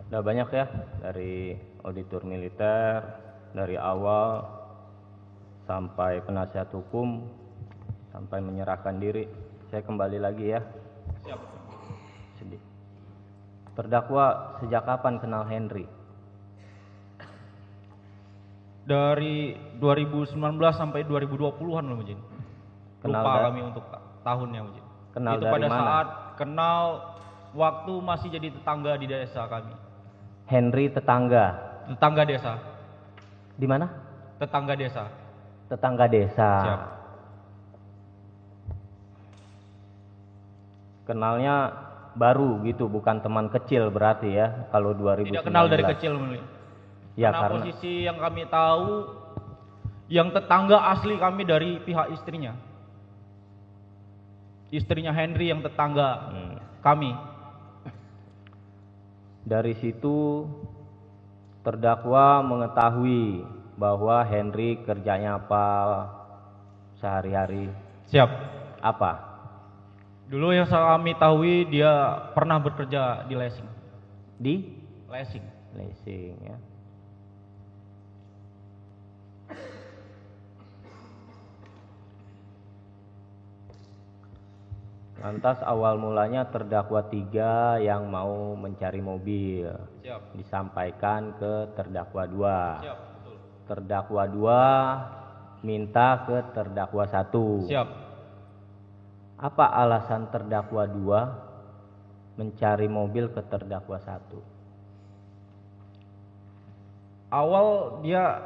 Udah banyak ya, dari auditor militer, dari awal sampai penasihat hukum, sampai menyerahkan diri. Saya kembali lagi ya. Siap. Sedih. Terdakwa sejak kapan kenal Henry? Dari 2019 sampai 2020-an loh Mujin. Lupa kami untuk tahunnya Mujin. Kenal itu dari pada mana? saat kenal waktu masih jadi tetangga di desa kami. Henry tetangga. Tetangga desa. Di mana? Tetangga desa. Tetangga desa. Siap. Kenalnya baru gitu, bukan teman kecil berarti ya, kalau 2019. Tidak kenal dari kecil Mujin. Ya, karena karena posisi yang kami tahu, yang tetangga asli kami dari pihak istrinya. Istrinya Henry yang tetangga kami. Dari situ terdakwa mengetahui bahwa Henry kerjanya apa sehari-hari. Siap. Apa? Dulu yang kami tahu dia pernah bekerja di leasing. Di Leasing. leasing ya. Lantas awal mulanya terdakwa 3 yang mau mencari mobil. Siap. Disampaikan ke terdakwa 2. Siap, betul. Terdakwa 2 minta ke terdakwa 1. Siap. Apa alasan terdakwa 2 mencari mobil ke terdakwa 1? Awal dia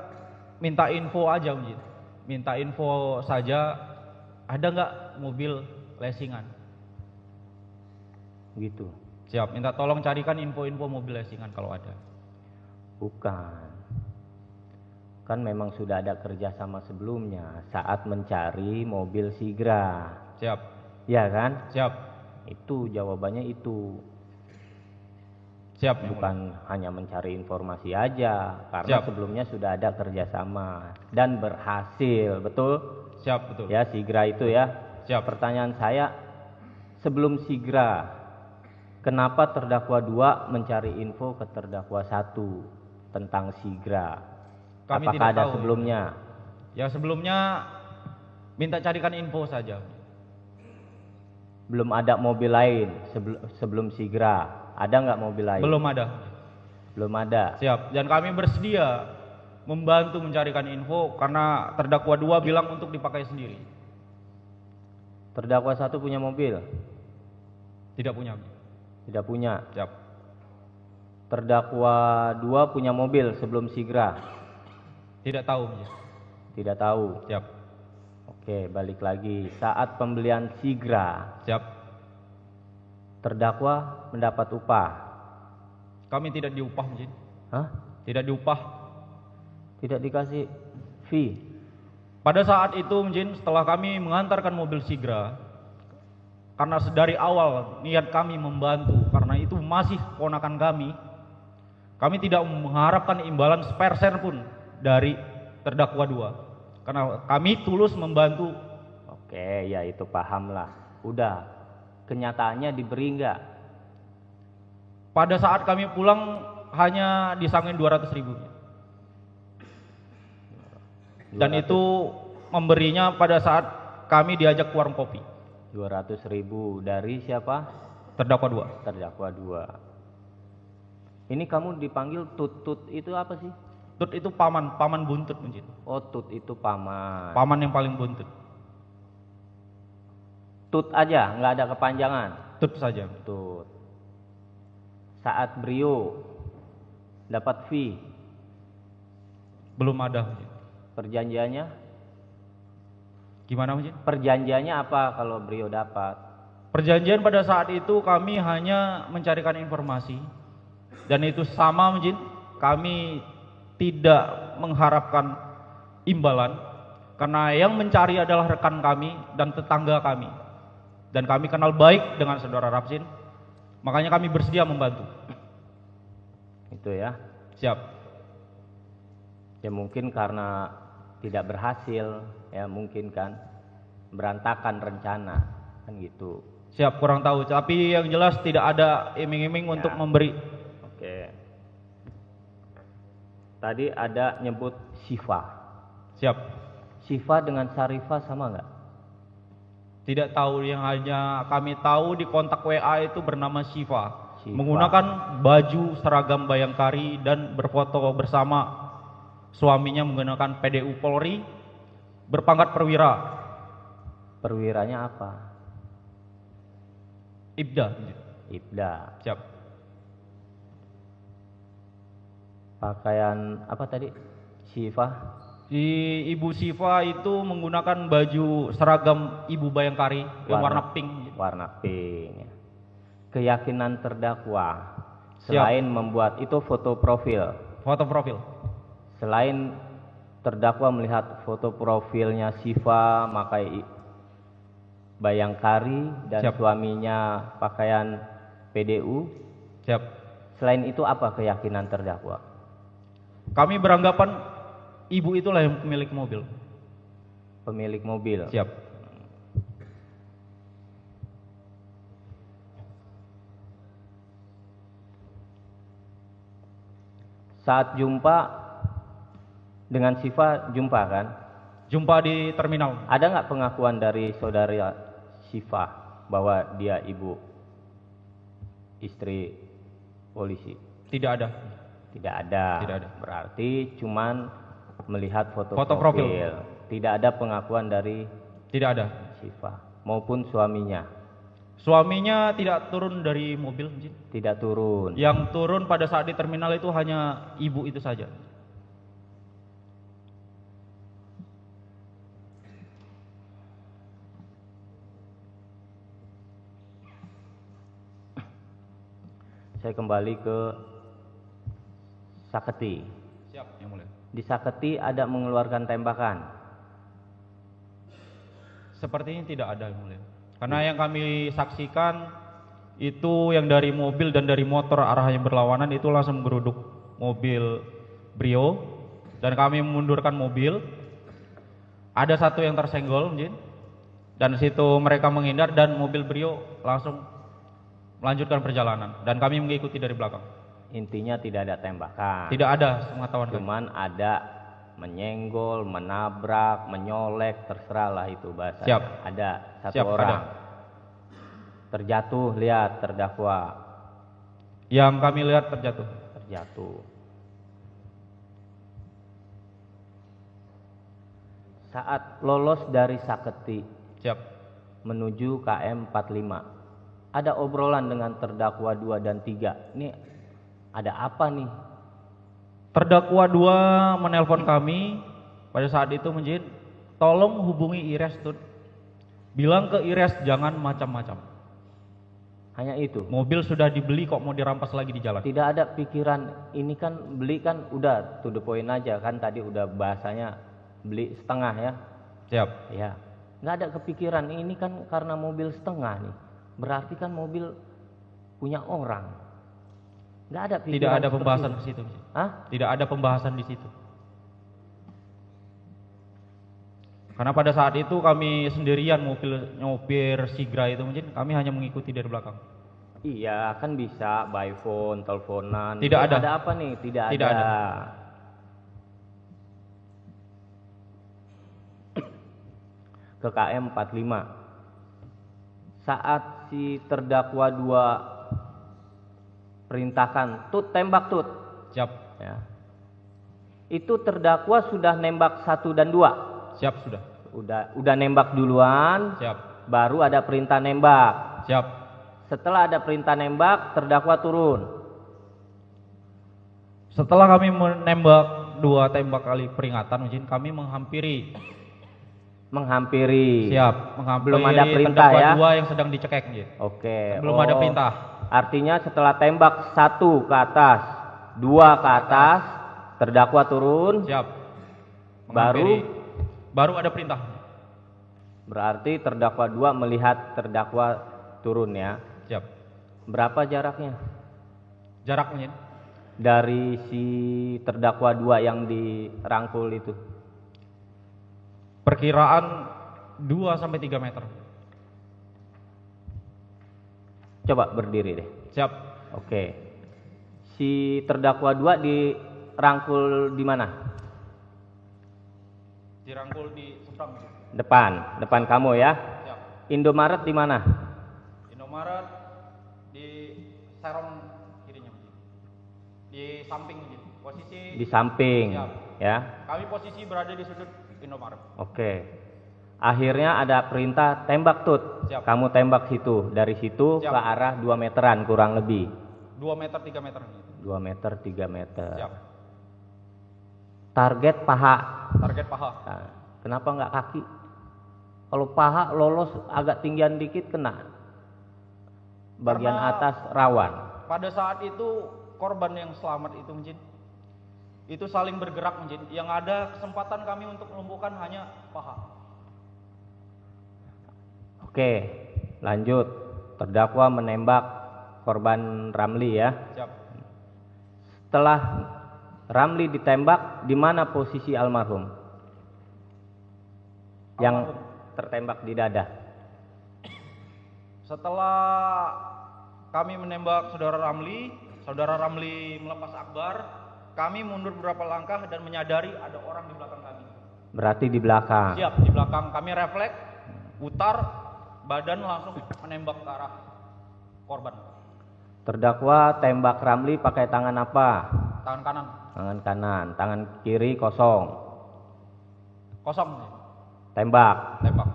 minta info aja Mujin. Minta info saja, ada nggak mobil leasingan? Gitu. Siap, minta tolong carikan info-info mobil leasingan kalau ada. Bukan. Kan memang sudah ada kerjasama sebelumnya saat mencari mobil Sigra. Siap. Ya kan? Siap. Itu jawabannya itu. Siap. Bukan hanya mencari informasi aja, karena Siap. sebelumnya sudah ada kerjasama dan berhasil, betul? Siap, betul. Ya, Sigra itu ya. Siap. Pertanyaan saya, sebelum Sigra, kenapa terdakwa 2 mencari info ke terdakwa 1 tentang Sigra? Kami Apakah tidak ada tahu. sebelumnya? Ya sebelumnya minta carikan info saja. Belum ada mobil lain sebelum Sigra. Ada nggak mobil lain? Belum ada. Belum ada. Siap. Dan kami bersedia membantu mencarikan info karena terdakwa 2 bilang untuk dipakai sendiri. Terdakwa 1 punya mobil? Tidak punya. Tidak punya. Siap. Terdakwa 2 punya mobil sebelum Sigra? Tidak tahu. Tidak tahu. Siap. Oke, balik lagi. Saat pembelian Sigra, Siap. terdakwa mendapat upah? Kami tidak diupah, Mujin. Hah? Tidak diupah. Tidak dikasih fee? Pada saat itu, Mujin, setelah kami mengantarkan mobil Sigra, karena dari awal niat kami membantu, karena itu masih ponakan kami tidak mengharapkan imbalan sepersen pun dari terdakwa 2. Karena kami tulus membantu. Oke, ya itu paham lah. Udah, kenyataannya diberi nggak? Pada saat kami pulang hanya disangin 200.000. Dan itu memberinya pada saat kami diajak ke warung kopi. 200.000 dari siapa? Terdakwa 2. Terdakwa 2. Ini kamu dipanggil Tut itu apa sih? Tut itu paman buntut Mujin. Oh, Tut itu paman. Paman yang paling buntut. Tut aja, nggak ada kepanjangan. Tut saja. Tut. Saat Brio dapat fee, Belum ada Mujin. perjanjiannya? Gimana Mujin? Perjanjiannya apa kalau Brio dapat? Perjanjian pada saat itu kami hanya mencarikan informasi. Dan itu sama Mujin. Kami tidak mengharapkan imbalan. Karena yang mencari adalah rekan kami dan tetangga kami. Dan kami kenal baik dengan saudara Rapsin. Makanya kami bersedia membantu. Itu ya. Siap. Ya mungkin karena tidak berhasil, ya mungkin kan berantakan rencana, kan gitu. Siap, kurang tahu. Tapi yang jelas tidak ada iming-iming Ya. untuk memberi. Oke. Tadi ada nyebut Syifa. Siap. Syifa dengan Syarifah sama nggak? Tidak tahu, yang hanya kami tahu di kontak WA itu bernama Syifa. Syifa. Menggunakan baju seragam Bayangkari dan berfoto bersama suaminya menggunakan PDU Polri, berpangkat perwira. Perwiranya apa? Ibda. Ibda. Siap. Pakaian apa tadi? Syifa. Ibu Syifa itu menggunakan baju seragam Ibu Bayangkari yang warna pink. Warna pink. Keyakinan terdakwa Siap. selain membuat itu foto profil. Foto profil. Selain terdakwa melihat foto profilnya Syifa pakai Bayangkari dan Siap. suaminya pakaian PDU. Siap. Selain itu apa keyakinan terdakwa? Kami beranggapan ibu itulah yang pemilik mobil. Pemilik mobil. Siap. Saat jumpa dengan Syifa, jumpa kan? Jumpa di terminal. Ada nggak pengakuan dari saudara Syifa bahwa dia ibu istri polisi? Tidak ada. Tidak ada. Tidak ada. Berarti cuman melihat foto, Foto profil. Tidak ada pengakuan dari Tidak ada. Syifa maupun suaminya. Suaminya tidak turun dari mobil. Tidak turun. Yang turun pada saat di terminal itu hanya ibu itu saja. Saya kembali ke Saketi. Siap, yang mulia. Di Saketi ada mengeluarkan tembakan. Sepertinya tidak ada, yang mulia. Karena yang kami saksikan itu yang dari mobil dan dari motor arah yang berlawanan itu langsung menggeruduk mobil Brio dan kami memundurkan mobil. Ada satu yang tersenggol, dan situ mereka menghindar dan mobil Brio langsung melanjutkan perjalanan dan kami mengikuti dari belakang. Intinya tidak ada tembakan. Tidak ada, sepengetahuan kami. Cuman ada menyenggol, menabrak, menyolek, terserahlah itu bahasa. Siap. Ada satu Siap, orang. ada. Terjatuh, lihat terdakwa. Yang kami lihat terjatuh. Terjatuh. Saat lolos dari Saketi Siap. menuju KM 45, ada obrolan dengan terdakwa 2 dan 3. Ini ada apa nih? Terdakwa 2 menelpon kami pada saat itu, tolong hubungi Ires tuh. Bilang ke Ires jangan macam-macam. Hanya itu. Mobil sudah dibeli kok mau dirampas lagi di jalan. Tidak ada pikiran ini kan beli kan udah to the point aja kan, tadi udah bahasanya beli setengah ya. Siap. Ya. Nggak ada kepikiran ini kan karena mobil setengah nih. Berarti kan mobil punya orang. Nggak ada pikiran. Tidak ada pembahasan ke situ. Hah? Tidak ada pembahasan di situ. Karena pada saat itu kami sendirian nyopir Sigra itu, kami hanya mengikuti dari belakang. Iya, kan bisa by phone, teleponan. Tidak ada. Ada apa nih? Tidak Tidak ada. Ke KM 45. Saat si terdakwa 2 perintahkan, tut tembak tut. Siap. Ya. Itu terdakwa sudah nembak 1 dan 2. Siap sudah. Udah nembak duluan. Siap. Baru ada perintah nembak. Siap. Setelah ada perintah nembak, terdakwa turun. Setelah kami menembak 2 tembak kali peringatan, kami menghampiri. Siap, menghampiri. Belum ada perintah terdakwa ya. 2 yang sedang dicekek. Oke. Belum ada perintah. Artinya setelah tembak 1 ke atas, 2 ke atas, terdakwa turun. Siap. Baru ada perintah. Berarti terdakwa 2 melihat terdakwa turun ya. Siap. Berapa jaraknya? Jaraknya Dari si terdakwa 2 yang dirangkul itu? perkiraan 2 sampai 3 meter. Coba berdiri deh. Siap. Oke. Si terdakwa 2 dirangkul di mana? Dirangkul di seberang. Depan kamu ya. Siap. Indomaret di mana? Indomaret di serong kirinya, di samping, posisi Di samping. Siap. Ya. Kami posisi berada di sudut Indomaret. Oke. Akhirnya ada perintah tembak Tut. Siap. Kamu tembak situ. Dari situ Siap. ke arah 2 meteran kurang lebih. 2 meter 3 meter. 2 meter 3 meter. Siap. Target paha. Target paha. Nah, kenapa nggak kaki? Kalau paha lolos agak tinggian dikit kena. Bagian Karena atas rawan. pada saat itu korban yang selamat itu Mjin, itu saling bergerak Mjin. Yang ada kesempatan kami untuk melumpuhkan hanya paha. Oke, lanjut. Terdakwa menembak korban Ramli ya. Siap. Setelah Ramli ditembak, di mana posisi almarhum? Yang tertembak di dada. Setelah kami menembak saudara Ramli melepas akbar, kami mundur beberapa langkah dan menyadari ada orang di belakang kami. Berarti di belakang. Siap, di belakang kami refleks, putar, badan langsung menembak ke arah korban. Terdakwa tembak Ramli pakai tangan apa? Tangan kanan. Tangan kanan, tangan kiri kosong. Kosong. Tembak. Tembak.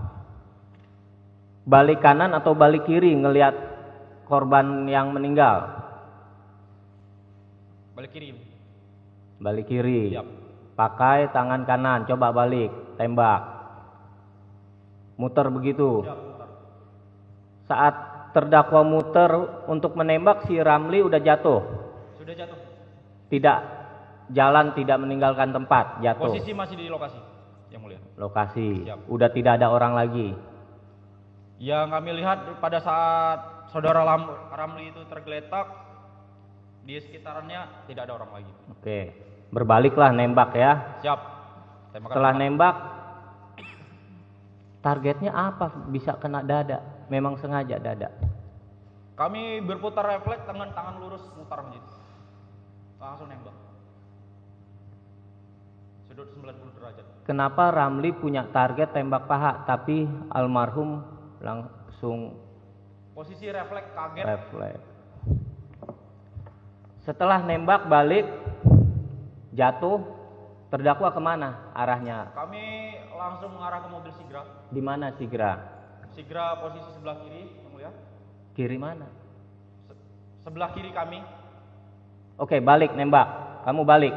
Balik kanan atau balik kiri ngelihat korban yang meninggal? Balik kiri. Balik kiri. Siap. Pakai tangan kanan, coba balik, tembak. Muter begitu. Siap, putar. Saat terdakwa muter untuk menembak, si Ramli udah jatuh. Sudah jatuh. Tidak jalan, tidak meninggalkan tempat, jatuh. Posisi masih di lokasi, yang mulia. Lokasi. Siap. Udah tidak ada orang lagi. Yang kami lihat pada saat saudara Ramli itu tergeletak, di sekitarannya tidak ada orang lagi. Oke. Berbaliklah nembak ya. Siap. Tembakan Setelah tembak. nembak, targetnya apa? Bisa kena dada. Memang sengaja dada. Kami berputar refleks dengan tangan lurus mutar Mjin. Langsung nembak. Sudut 90 derajat. Kenapa Ramli punya target tembak paha, tapi almarhum langsung Posisi refleks kaget. refleks. Setelah nembak balik, jatuh, terdakwa kemana arahnya? Kami langsung mengarah ke mobil Sigra. Di mana Sigra? Sigra posisi sebelah kiri, yang mulia. Kiri mana? Sebelah kiri kami. Oke, balik nembak. Kamu balik.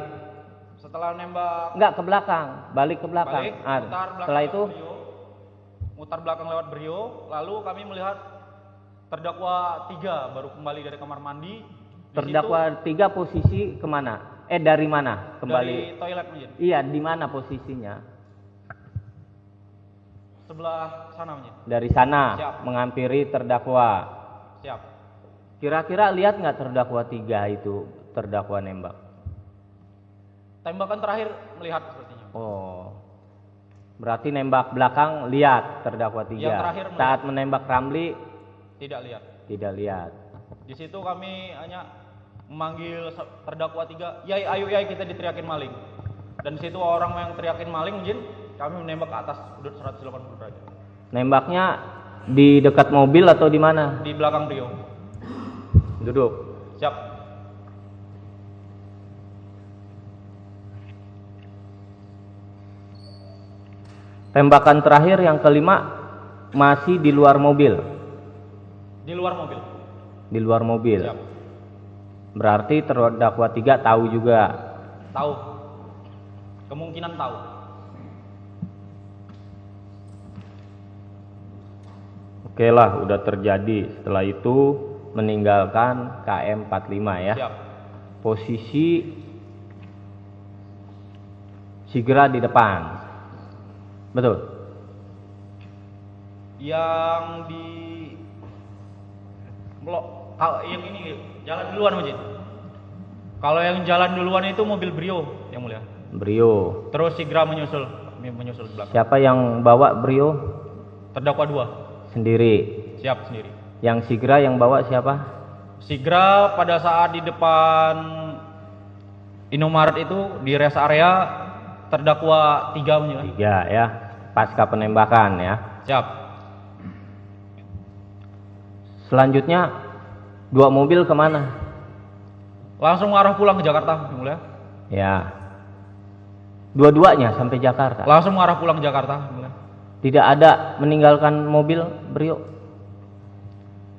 Setelah nembak Enggak, ke belakang. Balik ke belakang. balik, Ah, mutar belakang setelah lewat itu Brio. Mutar belakang lewat Brio, lalu kami melihat terdakwa 3 baru kembali dari kamar mandi. Di terdakwa 3 posisi kemana? Dari mana? situ, Kembali. dari toilet Mjin. Iya, di mana posisinya? Sebelah sana Mjin. Dari sana. Siap. Menghampiri terdakwa. Siap. Kira-kira lihat nggak terdakwa 3 itu terdakwa nembak? Tembakan terakhir melihat sepertinya. Oh, berarti nembak belakang lihat terdakwa 3. Yang terakhir melihat. Saat menembak Ramli Tidak lihat. tidak lihat. Di situ kami hanya memanggil terdakwa 3, "Yai, ayo yai, kita diteriakin maling." Dan di situ orang yang teriakin maling Mjin, kami menembak ke atas sudut 180 derajat. Nembaknya di dekat mobil atau di mana? Di belakang Brio. Duduk. Siap. Tembakan terakhir yang kelima masih di luar mobil. Di luar mobil. Di luar mobil. Siap. Berarti terdakwa 3 tahu juga. Tahu. Kemungkinan tahu. Oke lah, udah terjadi. Setelah itu meninggalkan KM 45 ya. Siap. Posisi Sigra di depan. Betul. Yang di blok, kalau yang ini jalan duluan Mjin. Kalau yang jalan duluan itu mobil Brio, yang mulia. Brio. Terus Sigra menyusul di belakang. Siapa yang bawa Brio? Terdakwa 2. Sendiri. Siap sendiri. Yang Sigra yang bawa siapa? Sigra pada saat di depan Indomaret itu di rest area terdakwa 3 Mujin. 3 ya, pasca penembakan ya. Siap. Selanjutnya 2 mobil kemana? Langsung arah pulang ke Jakarta, Yang Mulia. Ya, dua-duanya sampai Jakarta. Langsung arah pulang ke Jakarta, Yang Mulia. Tidak ada meninggalkan mobil Brio.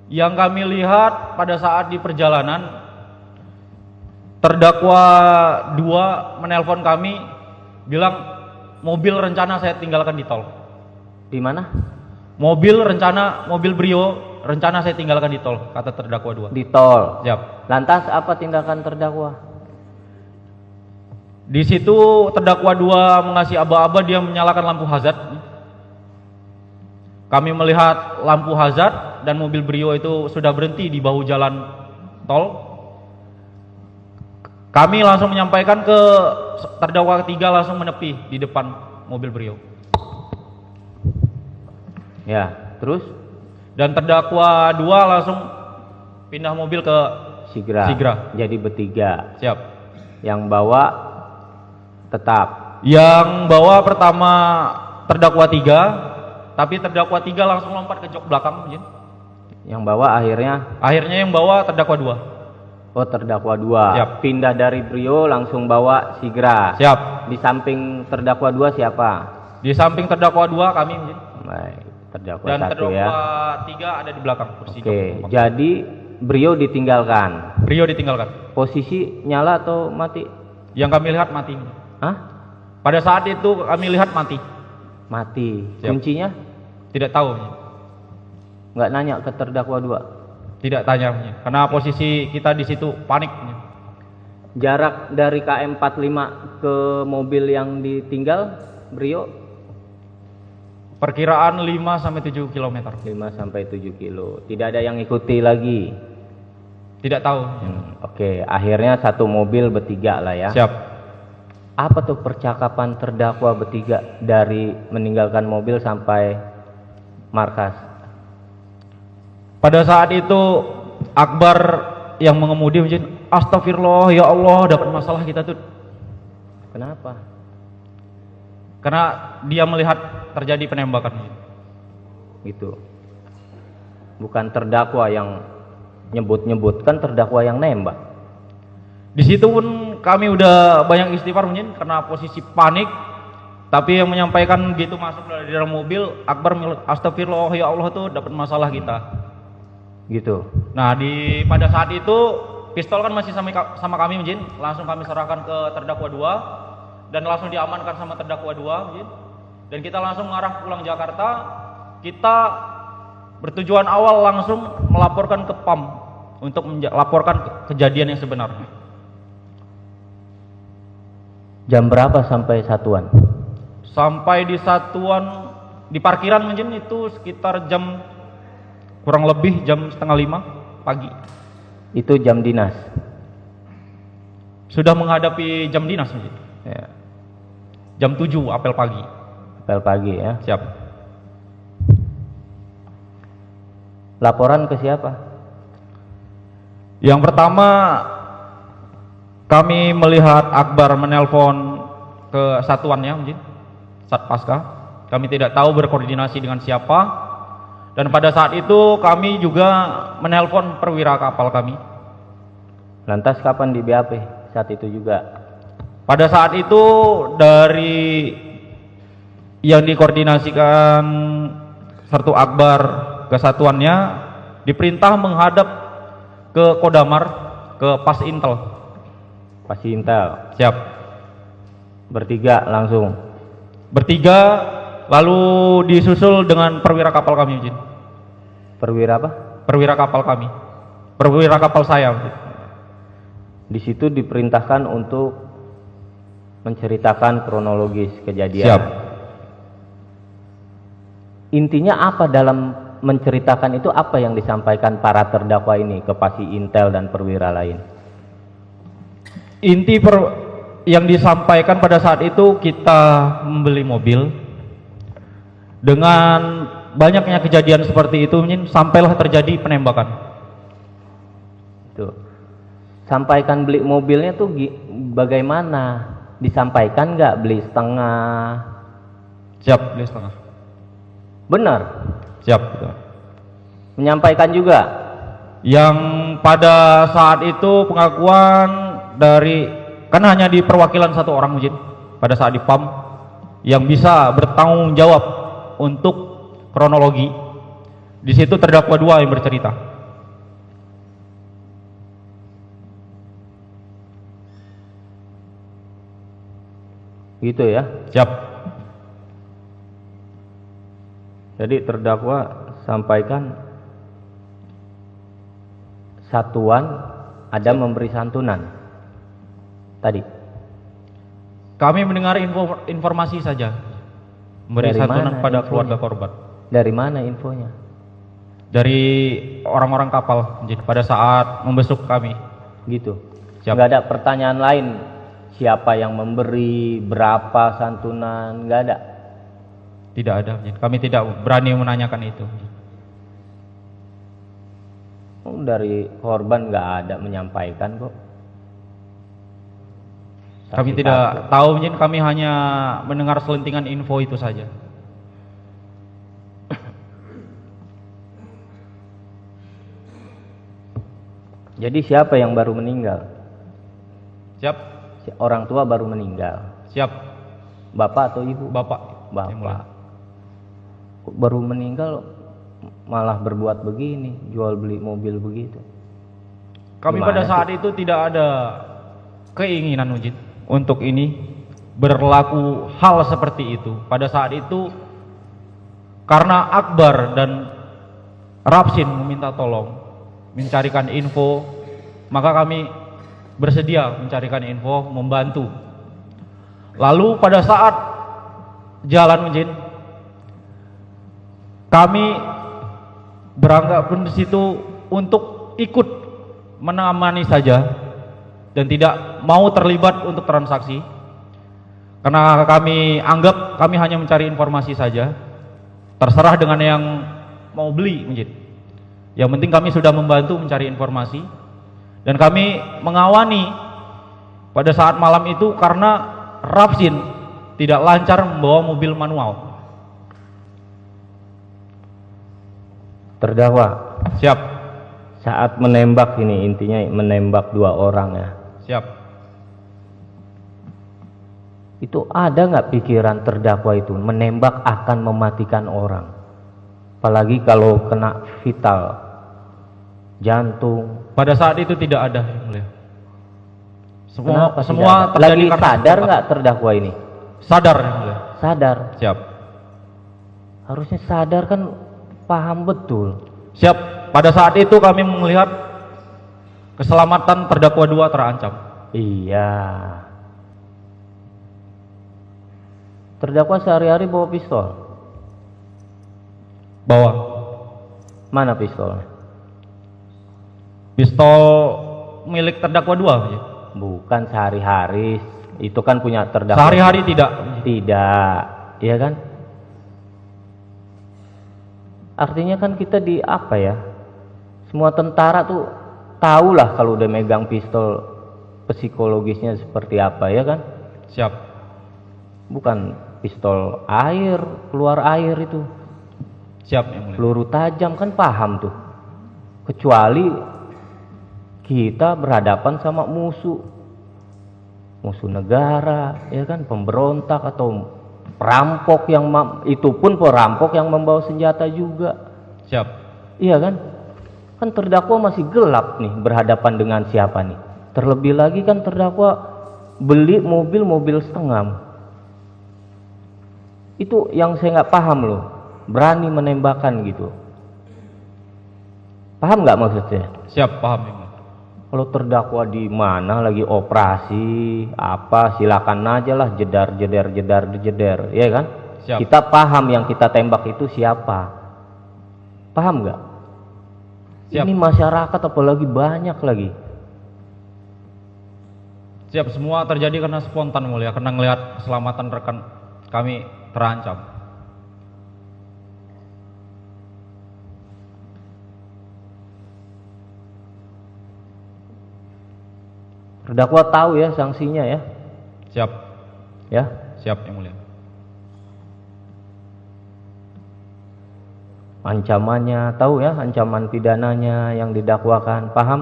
Yang kami lihat pada saat di perjalanan, terdakwa 2 menelpon kami bilang mobil rencana saya tinggalkan di tol. Di mana? Mobil Brio rencana saya tinggalkan di tol, kata terdakwa 2. Di tol. Siap. Lantas apa tindakan terdakwa? Di situ terdakwa 2 mengasih aba-aba, dia menyalakan lampu hazard. Kami melihat lampu hazard dan mobil Brio itu sudah berhenti di bahu jalan tol. Kami langsung menyampaikan ke terdakwa 3 langsung menepi di depan mobil Brio. Ya, terus? Dan terdakwa 2 langsung pindah mobil ke Sigra. Jadi bertiga. Siap. Yang bawa tetap. Yang bawa pertama terdakwa 3, tapi terdakwa 3 langsung lompat ke jok belakang. Yang bawa akhirnya yang bawa terdakwa 2. Oh, terdakwa 2. Siap. Pindah dari Brio langsung bawa Sigra. Siap. Di samping terdakwa 2 siapa? Di samping terdakwa 2 kami. Baik, terdakwa Dan 1 terdakwa ya. 3 ada di belakang kursi. Oke, jadi Brio ditinggalkan. Brio ditinggalkan. Posisi nyala atau mati? Yang kami lihat mati. Hah? Pada saat itu kami lihat mati. Mati. Siap. Kuncinya? Tidak tahu. Nggak nanya ke terdakwa 2. Tidak tanya, karena posisi kita di situ panik. Jarak dari KM45 ke mobil yang ditinggal Brio? Perkiraan 5 sampai 7 km. 5 sampai 7 kilo. Tidak ada yang ikuti lagi. Tidak tahu. Oke, akhirnya satu mobil bertiga lah ya. Siap. Apa tuh percakapan terdakwa bertiga dari meninggalkan mobil sampai markas? Pada saat itu Akbar yang mengemudi mungkin, astagfirullah ya Allah, dapat masalah kita tuh. Kenapa? Karena dia melihat terjadi penembakan. Gitu. Bukan terdakwa yang nyebut-nyebut, kan terdakwa yang nembak. Di situ pun kami udah banyak istighfar mungkin karena posisi panik. Tapi yang menyampaikan gitu masuk dari dalam mobil, Akbar astagfirullah ya Allah tuh dapat masalah kita. Gitu. Nah, pada saat itu pistol kan masih sama kami Mujin, langsung kami serahkan ke terdakwa 2 dan langsung diamankan sama terdakwa 2 Mujin. Dan kita langsung mengarah pulang Jakarta. Kita bertujuan awal langsung melaporkan ke PAM untuk melaporkan kejadian yang sebenarnya. Jam berapa sampai satuan? Sampai di satuan di parkiran Mujin itu sekitar jam kurang lebih jam 4:30 pagi. Itu jam dinas. Sudah menghadapi jam dinas mungkin. Ya. Jam 7 apel pagi. Apel pagi ya. Siap. Laporan ke siapa? Yang pertama kami melihat Akbar menelpon ke satuannya mungkin Satpaska. Kami tidak tahu berkoordinasi dengan siapa. Dan pada saat itu kami juga menelpon perwira kapal kami. Lantas kapan di BAP? Saat itu juga. Pada saat itu dari yang dikoordinasikan Sertu Akbar kesatuannya diperintah menghadap ke Kodamar, ke Pas Intel. Pas Intel. Siap. Bertiga langsung. Bertiga lalu disusul dengan perwira kapal kami Mujin. Perwira apa? Perwira kapal kami. Perwira kapal saya Mujin. Di situ diperintahkan untuk menceritakan kronologis kejadian. Siap. Intinya apa dalam menceritakan itu, apa yang disampaikan para terdakwa ini ke Pasi Intel dan perwira lain? Inti yang disampaikan pada saat itu, kita membeli mobil dengan banyaknya kejadian seperti itu, sampailah terjadi penembakan. Itu sampaikan beli mobilnya tuh bagaimana? Disampaikan nggak beli setengah? Siap, beli setengah. Benar? Siap, betul. Menyampaikan juga? Yang pada saat itu pengakuan dari, kan hanya di perwakilan satu orang Mujin pada saat di PAM yang bisa bertanggung jawab untuk kronologi. Di situ terdakwa 2 yang bercerita. Gitu ya? Siap. Jadi terdakwa sampaikan satuan ada memberi santunan tadi. Kami mendengar informasi saja, memberi Dari santunan mana pada infonya? keluarga korban. Dari mana infonya? Dari orang-orang kapal Mujin pada saat membesuk kami. Gitu. Siap. Nggak ada pertanyaan lain, siapa yang memberi, berapa santunan, nggak ada? Tidak ada Mujin. Kami tidak berani menanyakan itu. Dari korban nggak ada menyampaikan kok. Kami Saksi tidak satu. tahu Mujin, kami hanya mendengar selentingan info itu saja. Jadi siapa yang baru meninggal? Siap. Orang tua baru meninggal. Siap. Bapak atau ibu? Bapak. Yang mulia. Bapak. Kok baru meninggal malah berbuat begini, jual beli mobil begitu? Kami Gimana pada saat sih? itu tidak ada keinginan Mujin untuk ini berlaku hal seperti itu. Pada saat itu karena Akbar dan Rapsin meminta tolong mencarikan info, maka kami bersedia mencarikan info, membantu. Lalu pada saat jalan Mujin, kami beranggapan di situ untuk ikut menamani saja dan tidak mau terlibat untuk transaksi, karena kami anggap kami hanya mencari informasi saja, terserah dengan yang mau beli Mujin. Yang penting kami sudah membantu mencari informasi dan kami mengawani pada saat malam itu karena Rapsin tidak lancar membawa mobil manual. Terdakwa Siap. saat menembak ini, intinya menembak 2 orang ya. Siap. Itu ada nggak pikiran terdakwa itu menembak akan mematikan orang? Apalagi kalau kena vital, jantung. Pada saat itu tidak ada, Yang Mulia. Kenapa tidak Semua ada? terjadi Lagi karena sadar spontan. nggak terdakwa ini? Sadar, Yang Mulia. Sadar. Siap. Harusnya sadar kan, paham betul. Siap. Pada saat itu kami melihat keselamatan terdakwa 2 terancam. Iya. Terdakwa sehari-hari bawa pistol. Bawa Mana pistolnya? pistol milik terdakwa 2. Ya. Bukan sehari-hari. Itu kan punya terdakwa. Sehari-hari tidak. Tidak, iya kan? Artinya kan kita di apa ya? Semua tentara tuh tahulah kalau udah megang pistol psikologisnya seperti apa, ya kan? Siap. Bukan pistol air, keluar air itu. Siap, Yang Mulia. Peluru tajam kan paham tuh. Kecuali kita berhadapan sama musuh negara, ya kan, pemberontak atau perampok yang itu pun perampok yang membawa senjata juga. Siap. Iya kan? Kan terdakwa masih gelap nih berhadapan dengan siapa nih? Terlebih lagi kan terdakwa beli mobil setengah. Itu yang saya nggak paham loh. Berani menembakkan gitu. Paham nggak maksudnya? Siap, paham, Yang Mulia. Kalau terdakwa di mana lagi operasi apa, silakan aja lah jedar, ya kan? Siap. Kita paham yang kita tembak itu siapa. Paham nggak? Siap. Ini masyarakat apalagi banyak lagi. Siap, semua terjadi karena spontan Mulia, karena ngelihat keselamatan rekan kami terancam. Terdakwa tahu ya sanksinya ya? Siap. Ya. Siap Yang Mulia. Ancamannya tahu ya, ancaman pidananya yang didakwakan, paham?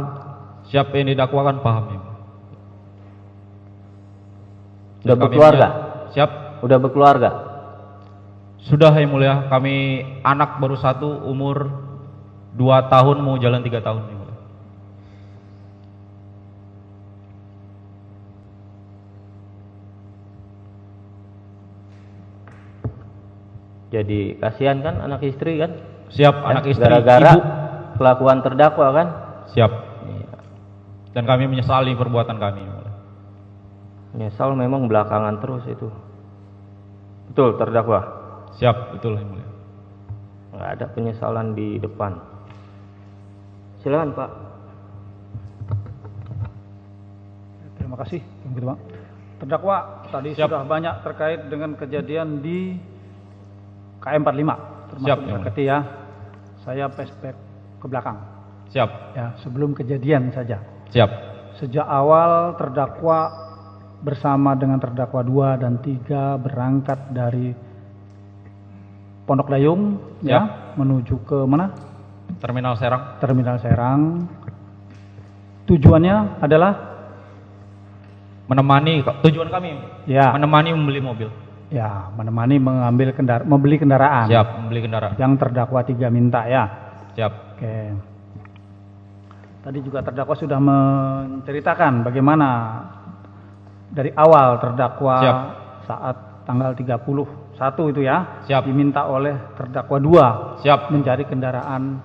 Siap, yang didakwakan paham Yang Mulia. Udah Kami berkeluarga? Siap. Udah berkeluarga? Sudah Yang Mulia, kami anak baru satu, umur 2 tahun mau jalan 3 tahun Yang Mulia. Jadi kasihan kan anak istri kan? Siap, Ya, anak istri, gara-gara ibu. kelakuan terdakwa kan? Siap. Iya. Dan kami menyesali perbuatan kami Yang Mulia. Nyesal memang belakangan terus itu. Betul terdakwa? Siap, betul Yang Mulia. Nggak ada penyesalan di depan. Silakan Pak. Terima kasih, begitu Pak. Terdakwa tadi Siap. sudah banyak terkait dengan kejadian di KM 45, termasuk Siap, di Raketi ya. Saya flashback ke belakang. Siap. Ya, sebelum kejadian saja. Siap. Sejak awal terdakwa bersama dengan terdakwa 2 dan 3 berangkat dari Pondok Dayung ya, menuju ke mana? Terminal Serang. Terminal Serang. Tujuannya adalah Menemani, tujuan kami ya, menemani membeli mobil. ya menemani membeli kendaraan. Siap, membeli kendaraan. Yang terdakwa 3 minta ya. Siap. Oke. Tadi juga terdakwa sudah menceritakan bagaimana dari awal terdakwa Siap. saat tanggal 31 itu ya, Siap. diminta oleh terdakwa 2 Siap. mencari kendaraan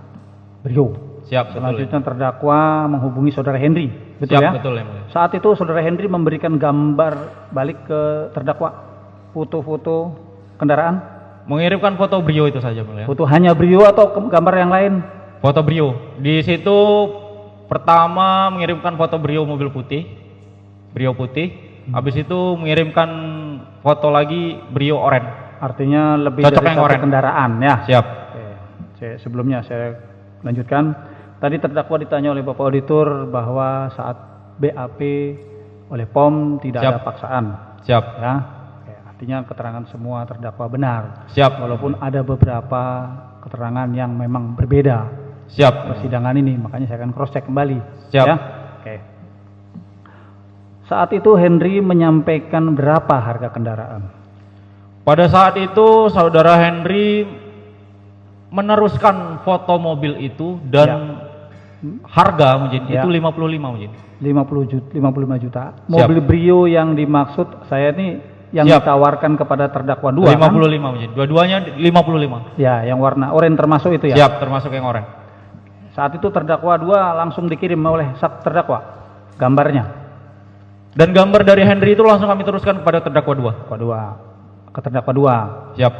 Brio. Siap, betul. Selanjutnya terdakwa menghubungi saudara Henry, betul Siap, ya? betul Yang Mulia. Saat itu saudara Henry memberikan gambar balik ke terdakwa, foto-foto kendaraan, Mengirimkan foto Brio itu saja Mulia. foto hanya Brio atau gambar yang lain? Foto Brio. Di situ pertama mengirimkan foto Brio mobil putih. Brio putih. Habis itu mengirimkan foto lagi Brio oranye. Artinya lebih Cocok dari yang satu oranye. kendaraan ya. Siap. Oke. Sebelumnya saya lanjutkan. Tadi terdakwa ditanya oleh Bapak Auditor bahwa saat BAP oleh POM tidak Siap. ada paksaan. Siap. Ya. Oke. Artinya keterangan semua terdakwa benar. Siap. Walaupun ada beberapa keterangan yang memang berbeda Siap. persidangan ini, makanya saya akan cross check kembali. Siap. Ya. Oke. Saat itu Henry menyampaikan berapa harga kendaraan? Pada saat itu saudara Henry meneruskan foto mobil itu dan harga mungkin Ya. itu 55 mungkin. 55 juta. Mobil Brio yang dimaksud saya ini yang Siap. ditawarkan kepada terdakwa 2 kan? 55 mungkin. Dua-duanya 55. Ya, yang warna oranye termasuk itu ya. Siap, termasuk yang oranye. Saat itu terdakwa 2 langsung dikirim oleh terdakwa gambarnya. Dan gambar dari Henry itu langsung kami teruskan kepada terdakwa 2. Ke terdakwa 2. Siap.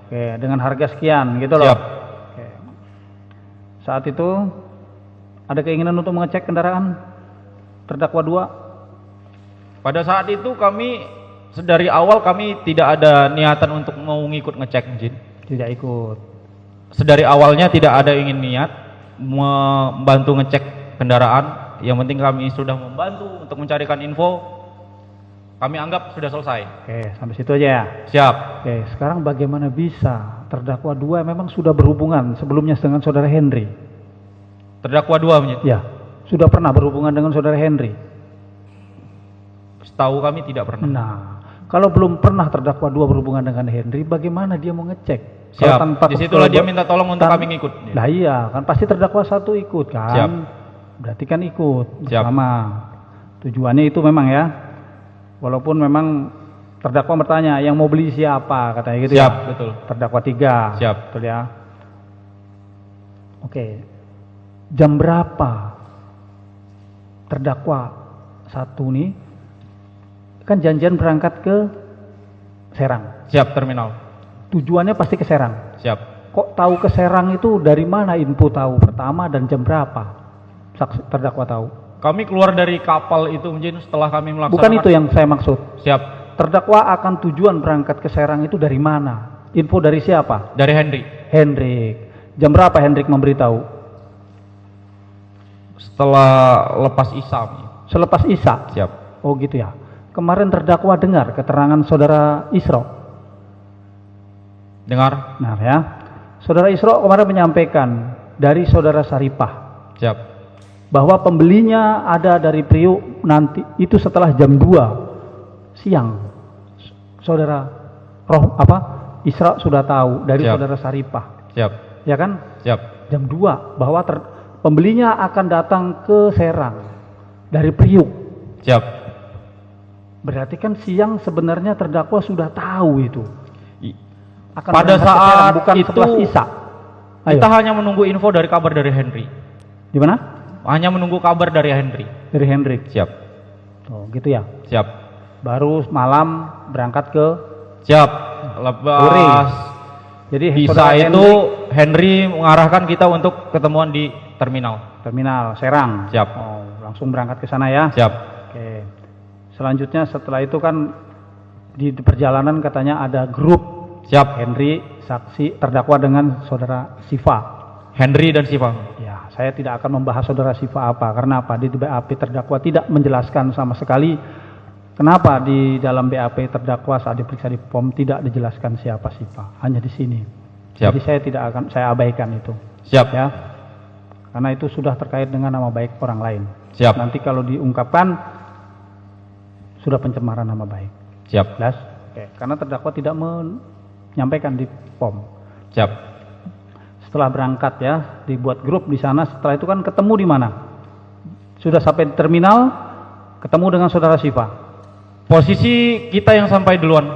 Oke, dengan harga sekian gitu loh. Siap. Oke. Saat itu ada keinginan untuk mengecek kendaraan terdakwa 2? Pada saat itu kami dari awal kami tidak ada niatan untuk mau ngikut ngecek mungkin. Tidak ikut. Sedari awalnya tidak ada ingin niat membantu ngecek kendaraan. Yang penting kami sudah membantu untuk mencarikan info. Kami anggap sudah selesai. Oke, sampai situ aja ya. Siap. Oke, sekarang bagaimana bisa terdakwa 2 memang sudah berhubungan sebelumnya dengan saudara Henry? Terdakwa 2 mungkin. Ya, sudah pernah berhubungan dengan saudara Henry? Setahu kami tidak pernah. Nah, kalau belum pernah terdakwa 2 berhubungan dengan Henry, bagaimana dia mau ngecek? Siap. Kalau tanpa Disitulah dia minta tolong untuk kami ngikut. Lah iya, kan pasti terdakwa 1 ikut kan? Siap. Berarti kan ikut Siap. bersama. Tujuannya itu memang ya. Walaupun memang terdakwa bertanya, yang mau beli siapa? Katanya gitu Siap, ya. betul. Terdakwa 3. Siap. Betul ya. Oke. Jam berapa terdakwa 1 nih kan janjian berangkat ke Serang? Siap, terminal. Tujuannya pasti ke Serang. Siap. Kok tahu ke Serang itu dari mana info tahu pertama dan jam berapa terdakwa tahu? Kami keluar dari kapal itu mungkin setelah kami melaksanakan. Bukan itu yang saya maksud. Siap. Terdakwa akan tujuan berangkat ke Serang itu dari mana? Info dari siapa? Dari Henry. Hendrik. Jam berapa Hendrik memberitahu? Setelah lepas isam. selepas Isya. Siap. Oh gitu ya. Kemarin terdakwa dengar keterangan saudara Isro. Dengar? Nah ya, saudara Isro kemarin menyampaikan dari saudara Saripah Siap. bahwa pembelinya ada dari Priuk nanti itu setelah jam 2 siang. Saudara Isra sudah tahu dari Siap. saudara Saripah, Siap. ya kan? Siap. Jam 2 bahwa pembelinya akan datang ke Serang dari Priuk. Siap. Berarti kan siang sebenarnya terdakwa sudah tahu itu. Akan Pada berangkat ke Serang, saat bukan itu setelah Isya. Ayo. kita hanya menunggu info dari kabar dari Henry. Di mana? Hanya menunggu kabar dari Henry. Dari Hendrik. Siap. Oh, gitu ya. Siap. Baru malam berangkat ke Siap. Lepas jadi bisa saudara itu Henry mengarahkan kita untuk ketemuan di terminal. terminal Serang. Siap. Oh, langsung berangkat ke sana ya. Siap. Oke. Selanjutnya setelah itu kan di perjalanan katanya ada grup Siap. Henry saksi terdakwa dengan saudara Siva. Henry dan Siva. Ya, saya tidak akan membahas saudara Siva apa. Karena apa? Di BAP terdakwa tidak menjelaskan sama sekali kenapa di dalam BAP terdakwa saat diperiksa di POM tidak dijelaskan siapa Siva. Hanya di sini. Siap. Jadi saya abaikan itu. Siap. Ya. Karena itu sudah terkait dengan nama baik orang lain. Siap. Nanti kalau diungkapkan sudah pencemaran nama baik. Siap. Jelas? Oke. Karena terdakwa tidak menyampaikan di POM. Siap. Setelah berangkat ya, dibuat grup di sana. Setelah itu kan ketemu di mana? Sudah sampai di terminal, ketemu dengan saudara Siva. Posisi kita yang sampai duluan,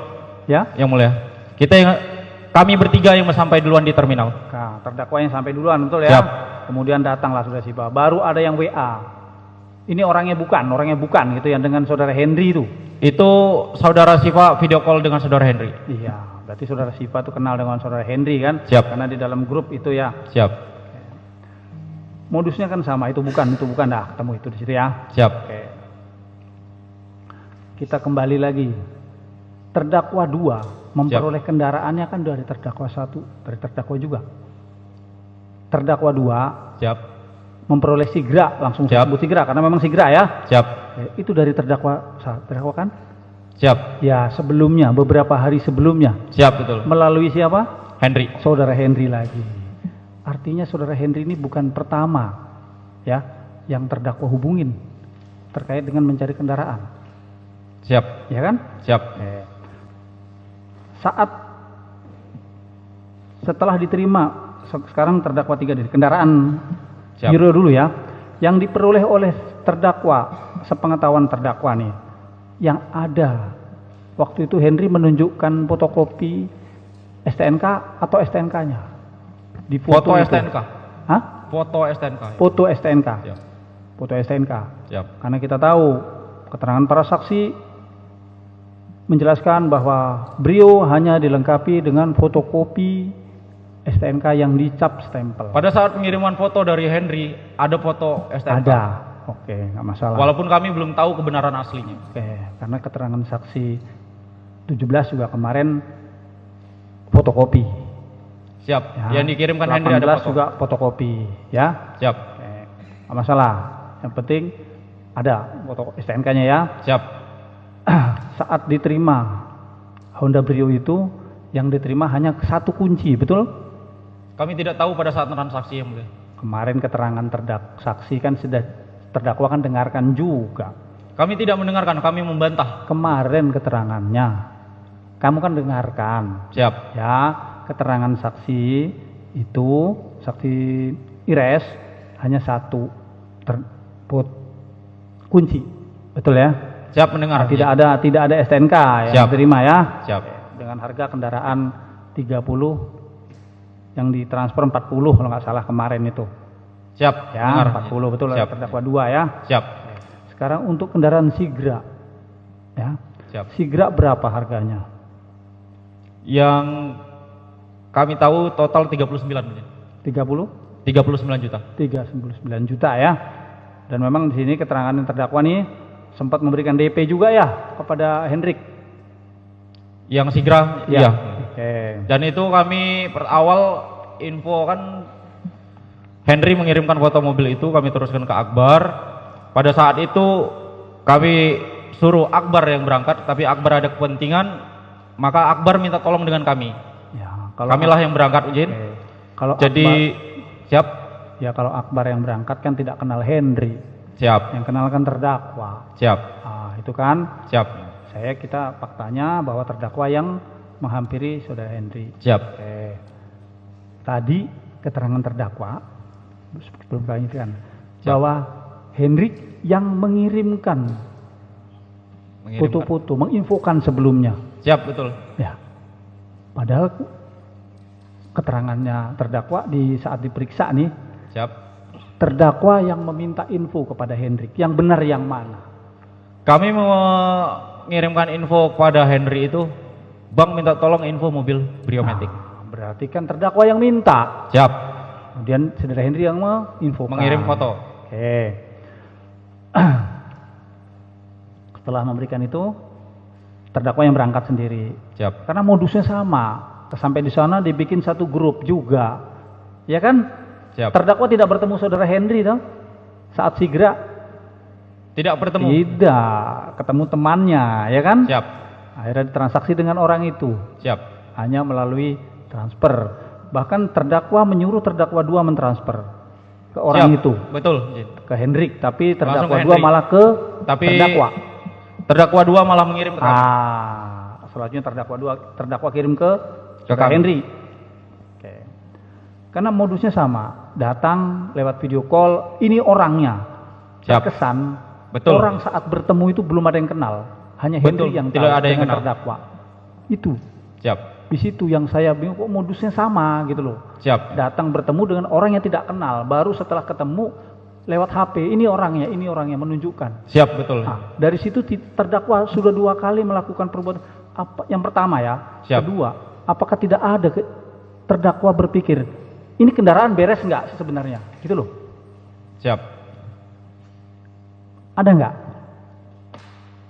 Ya? yang mulia. Kami bertiga yang sampai duluan di terminal. Nah, terdakwa yang sampai duluan, betul ya? Siap. Kemudian datanglah saudara Siva. Baru ada yang WA. Ini orangnya bukan gitu yang dengan saudara Henry itu. Itu saudara Siva video call dengan saudara Henry. Iya, berarti saudara Siva itu kenal dengan saudara Henry kan? Siap. Karena di dalam grup itu ya. Siap. Modusnya kan sama, itu bukan. Nah, ketemu itu di situ ya. Siap. Oke. Kita kembali lagi. Terdakwa 2 memperoleh kendaraannya kan dari terdakwa 1, dari terdakwa juga. Terdakwa 2 Siap. memperoleh sigra, langsung Siap. sebut sigra karena memang sigra ya. Siap. Itu dari terdakwa kan? Siap. Ya, sebelumnya beberapa hari sebelumnya Siap, betul. melalui siapa? Henry. Saudara Henry lagi. Artinya saudara Henry ini bukan pertama ya yang terdakwa hubungin terkait dengan mencari kendaraan. Siap. Ya kan? Siap. Saat setelah diterima sekarang terdakwa 3 dari kendaraan Siap. Euro dulu ya, yang diperoleh oleh terdakwa sepengetahuan terdakwa nih, yang ada waktu itu Henry menunjukkan fotokopi STNK atau STNK-nya di Foto itu. STNK. Hah? Foto STNK. Foto STNK. Siap. Foto STNK. Siap. Karena kita tahu keterangan para saksi menjelaskan bahwa beliau hanya dilengkapi dengan fotokopi STNK yang dicap stempel.Pada saat pengiriman foto dari Henry, ada foto STNK. Ada. Oke, nggak masalah. Walaupun kami belum tahu kebenaran aslinya. Oke, karena keterangan saksi 17 juga kemarin fotokopi. Siap. Ya. Yang dikirimkan Henry ada 18 foto. juga fotokopi, ya. Siap. Oke, nggak masalah. Yang penting ada foto STNK-nya ya. Siap. Saat diterima Honda Brio itu yang diterima hanya 1 kunci, betul? Kami tidak tahu pada saat transaksi yang mulia. Kemarin keterangan saksi kan sudah terdakwa kan dengarkan juga. Kami tidak mendengarkan, kami membantah. Kemarin keterangannya kamu kan dengarkan. Siap. Ya, keterangan saksi itu saksi Ires hanya 1 kunci. Betul ya? Siap mendengar. Tidak ada STNK yang Siap. diterima ya. Siap. Dengan harga kendaraan 30 yang ditransfer 40 kalau nggak salah kemarin itu. Siap. Ya, Dengar. 40 betul Siap. terdakwa 2 ya. Siap. Sekarang untuk kendaraan Sigra. Ya. Siap. Sigra berapa harganya? Yang kami tahu total 39 mungkin. 30? 39 juta. 39 juta ya. Dan memang di sini keterangan yang terdakwa nih sempat memberikan DP juga ya kepada Hendrik. Yang Sigra, Ya. iya. Oke. Dan itu kami awal info kan Henry mengirimkan foto mobil itu, kami teruskan ke Akbar. Pada saat itu kami suruh Akbar yang berangkat, tapi Akbar ada kepentingan, maka Akbar minta tolong dengan kami. Ya, kalau Kamilah yang berangkat, izin. Oke. Kalau Jadi siap, ya kalau Akbar yang berangkat kan tidak kenal Henry, siap, yang kenal kan terdakwa. siap, Itu kan siap, kita faktanya bahwa terdakwa yang menghampiri saudara Henry. siap, Oke. Tadi keterangan terdakwa sebelum kami kan bahwa Henry yang mengirimkan foto-foto, menginfokan sebelumnya. siap, betul, Ya. Padahal keterangannya terdakwa di saat diperiksa nih, siap. terdakwa yang meminta info kepada Henry. Yang benar yang mana? Kami mengirimkan info kepada Henry itu, Bang minta tolong info mobil Briomatic. Berarti kan terdakwa yang minta. Siap, Kemudian saudara Henry yang menginfokan. mengirim foto. Oke. Setelah memberikan itu, terdakwa yang berangkat sendiri. Siap, Karena modusnya sama. Sampai di sana dibikin satu grup juga. Ya kan? siap. Terdakwa tidak bertemu saudara Henry toh? Saat Sigra Tidak bertemu. tidak ketemu temannya, ya kan? Siap, Akhirnya ditransaksi dengan orang itu siap, hanya melalui transfer. Bahkan terdakwa menyuruh terdakwa 2 mentransfer ke orang siap. itu, Betul, izin. ke Hendrik, tapi Langsung terdakwa ke 2 Hendrik. malah ke Tapi terdakwa. terdakwa 2 malah mengirim ke kami. Selanjutnya terdakwa kirim ke saudara kami. Henry. Oke. Karena modusnya sama, datang lewat video call, ini orangnya. Siap. Terkesan Betul. orang saat bertemu itu belum ada yang kenal, hanya Betul, Henry yang tidak tahu ada yang dengan kenal. terdakwa. Itu Siap, di situ yang saya bingung, kok modusnya sama gitu loh. siap, Datang bertemu dengan orang yang tidak kenal, baru setelah ketemu lewat HP, ini orangnya menunjukkan. siap, betul. Nah, dari situ terdakwa sudah 2 kali melakukan perbuatan. Apa yang pertama ya? Siap. Kedua, apakah tidak ada terdakwa berpikir ini kendaraan beres nggak sebenarnya? Gitu loh. Siap, Ada nggak?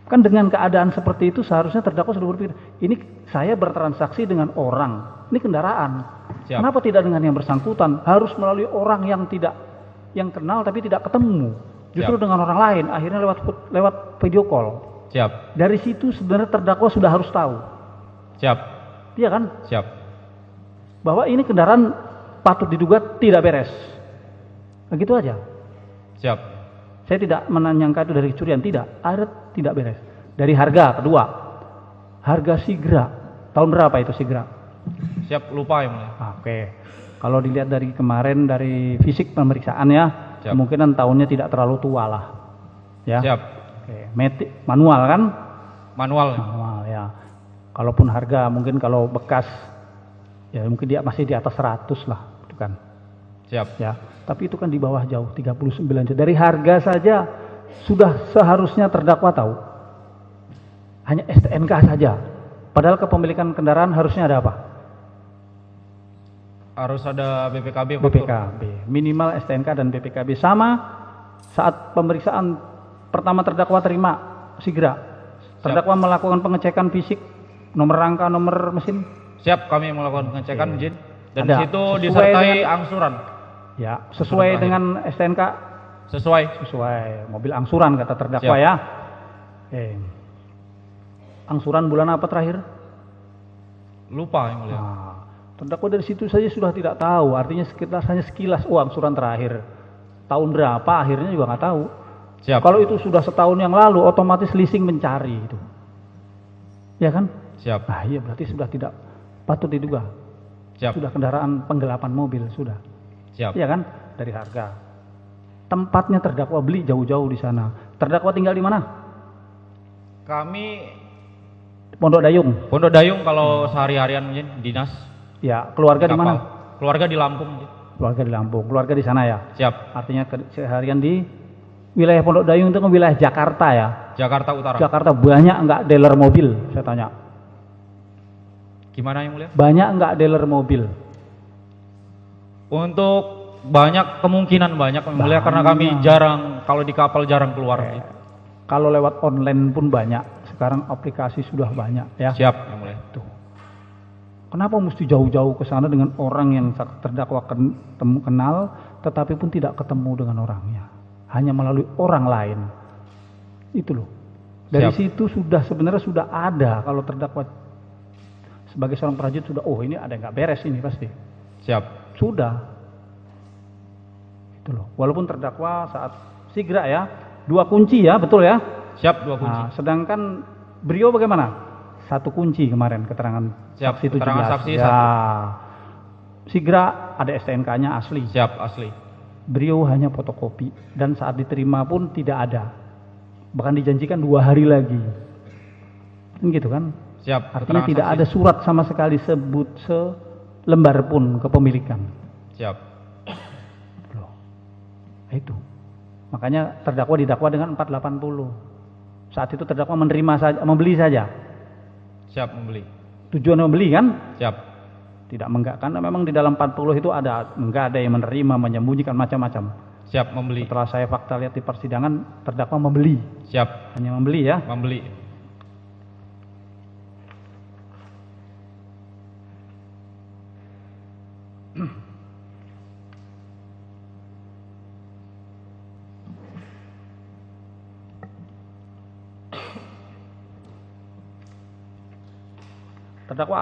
Kan dengan keadaan seperti itu seharusnya terdakwa sudah berpikir ini saya bertransaksi dengan orang, ini kendaraan. Siap. Kenapa tidak dengan yang bersangkutan? Harus melalui orang yang kenal tapi tidak ketemu. Justru Siap. dengan orang lain. Akhirnya lewat video call. siap, Dari situ sebenarnya terdakwa sudah harus tahu, siap, iya kan, siap, bahwa ini kendaraan patut diduga tidak beres. Begitu aja. siap, Saya tidak menyangka itu dari curian, tidak. Akhirnya tidak beres. Dari harga kedua, harga Sigra tahun berapa itu Sigra? siap, lupa yang mulia. Oke. Kalau dilihat dari kemarin dari fisik pemeriksaan ya, Siap. kemungkinan tahunnya tidak terlalu tua lah. Ya. Siap, Oke. Manual kan? manual. Manual ya. Kalaupun harga mungkin kalau bekas ya mungkin dia masih di atas 100 lah, itu kan. Siap, Ya. Tapi itu kan di bawah jauh 39 juta. Dari harga saja sudah seharusnya terdakwa tahu. Hanya STNK saja. Padahal kepemilikan kendaraan harusnya ada apa? harus ada BPKB, faktur. BPKB. Minimal STNK dan BPKB sama saat pemeriksaan pertama terdakwa terima Sigra. Terdakwa melakukan pengecekan fisik, nomor rangka, nomor mesin. Siap, kami melakukan pengecekan, izin. Dan Ada. di situ Sesuai disertai dengan- angsuran. Ya, sesuai Terakhir. dengan STNK, Sesuai. sesuai mobil angsuran kata terdakwa Siap. ya. Angsuran bulan apa terakhir? Lupa yang mulia. Nah, terdakwa dari situ saja sudah tidak tahu, artinya hanya sekilas angsuran terakhir. Tahun berapa akhirnya juga nggak tahu. Siap, Kalau itu sudah setahun yang lalu, otomatis leasing mencari itu. Ya kan? siap, Nah iya berarti sudah tidak patut diduga. siap, Sudah kendaraan penggelapan mobil, sudah. siap. Iya kan? Dari harga. Tempatnya terdakwa beli jauh-jauh di sana. Terdakwa tinggal di mana? Kami Pondok Dayung. Pondok Dayung kalau sehari-harian mungkin dinas. Ya, keluarga di kapal. mana? Keluarga di Lampung. Mungkin. Keluarga di Lampung. Keluarga di sana ya. Siap, Artinya seharian di wilayah Pondok Dayung itu kan wilayah Jakarta ya. Jakarta Utara. Jakarta banyak enggak dealer mobil? Saya tanya. Gimana yang mulia? Banyak enggak dealer mobil? Untuk banyak kemungkinan banyak yang mulia karena kami jarang, kalau di kapal jarang keluar. Kalau lewat online pun banyak. Sekarang aplikasi sudah banyak ya. Siap yang mulia. Tuh. Kenapa mesti jauh-jauh ke sana dengan orang yang terdakwa kenal, tetapi pun tidak ketemu dengan orangnya, hanya melalui orang lain? Itu loh. Dari Siap. situ sebenarnya sudah ada kalau terdakwa sebagai seorang prajurit sudah, oh ini ada yang nggak beres ini pasti. Siap. Sudah. Itu loh. Walaupun terdakwa saat sigra ya, 2 kunci ya, betul ya? Siap, 2 kunci. Nah, sedangkan beliau bagaimana? 1 kunci kemarin keterangan Siap, saksi 17. keterangan saksi ya. Sigra ada STNK-nya asli. Siap, asli. Beliau hanya fotokopi dan saat diterima pun tidak ada. Bahkan dijanjikan 2 hari lagi. Kan gitu kan? Siap. Artinya keterangan tidak saksi. ada surat sama sekali sebut selembar pun kepemilikan. Siap. Loh. Itu. Makanya terdakwa didakwa dengan 480. Saat itu terdakwa menerima saja, membeli saja. Siap, membeli. Tujuan membeli kan? Siap. Tidak menggak, karena memang di dalam 40 itu ada enggak ada yang menerima, menyembunyikan macam-macam. Siap, membeli. Setelah saya fakta lihat di persidangan, terdakwa membeli, Siap, hanya membeli ya. membeli.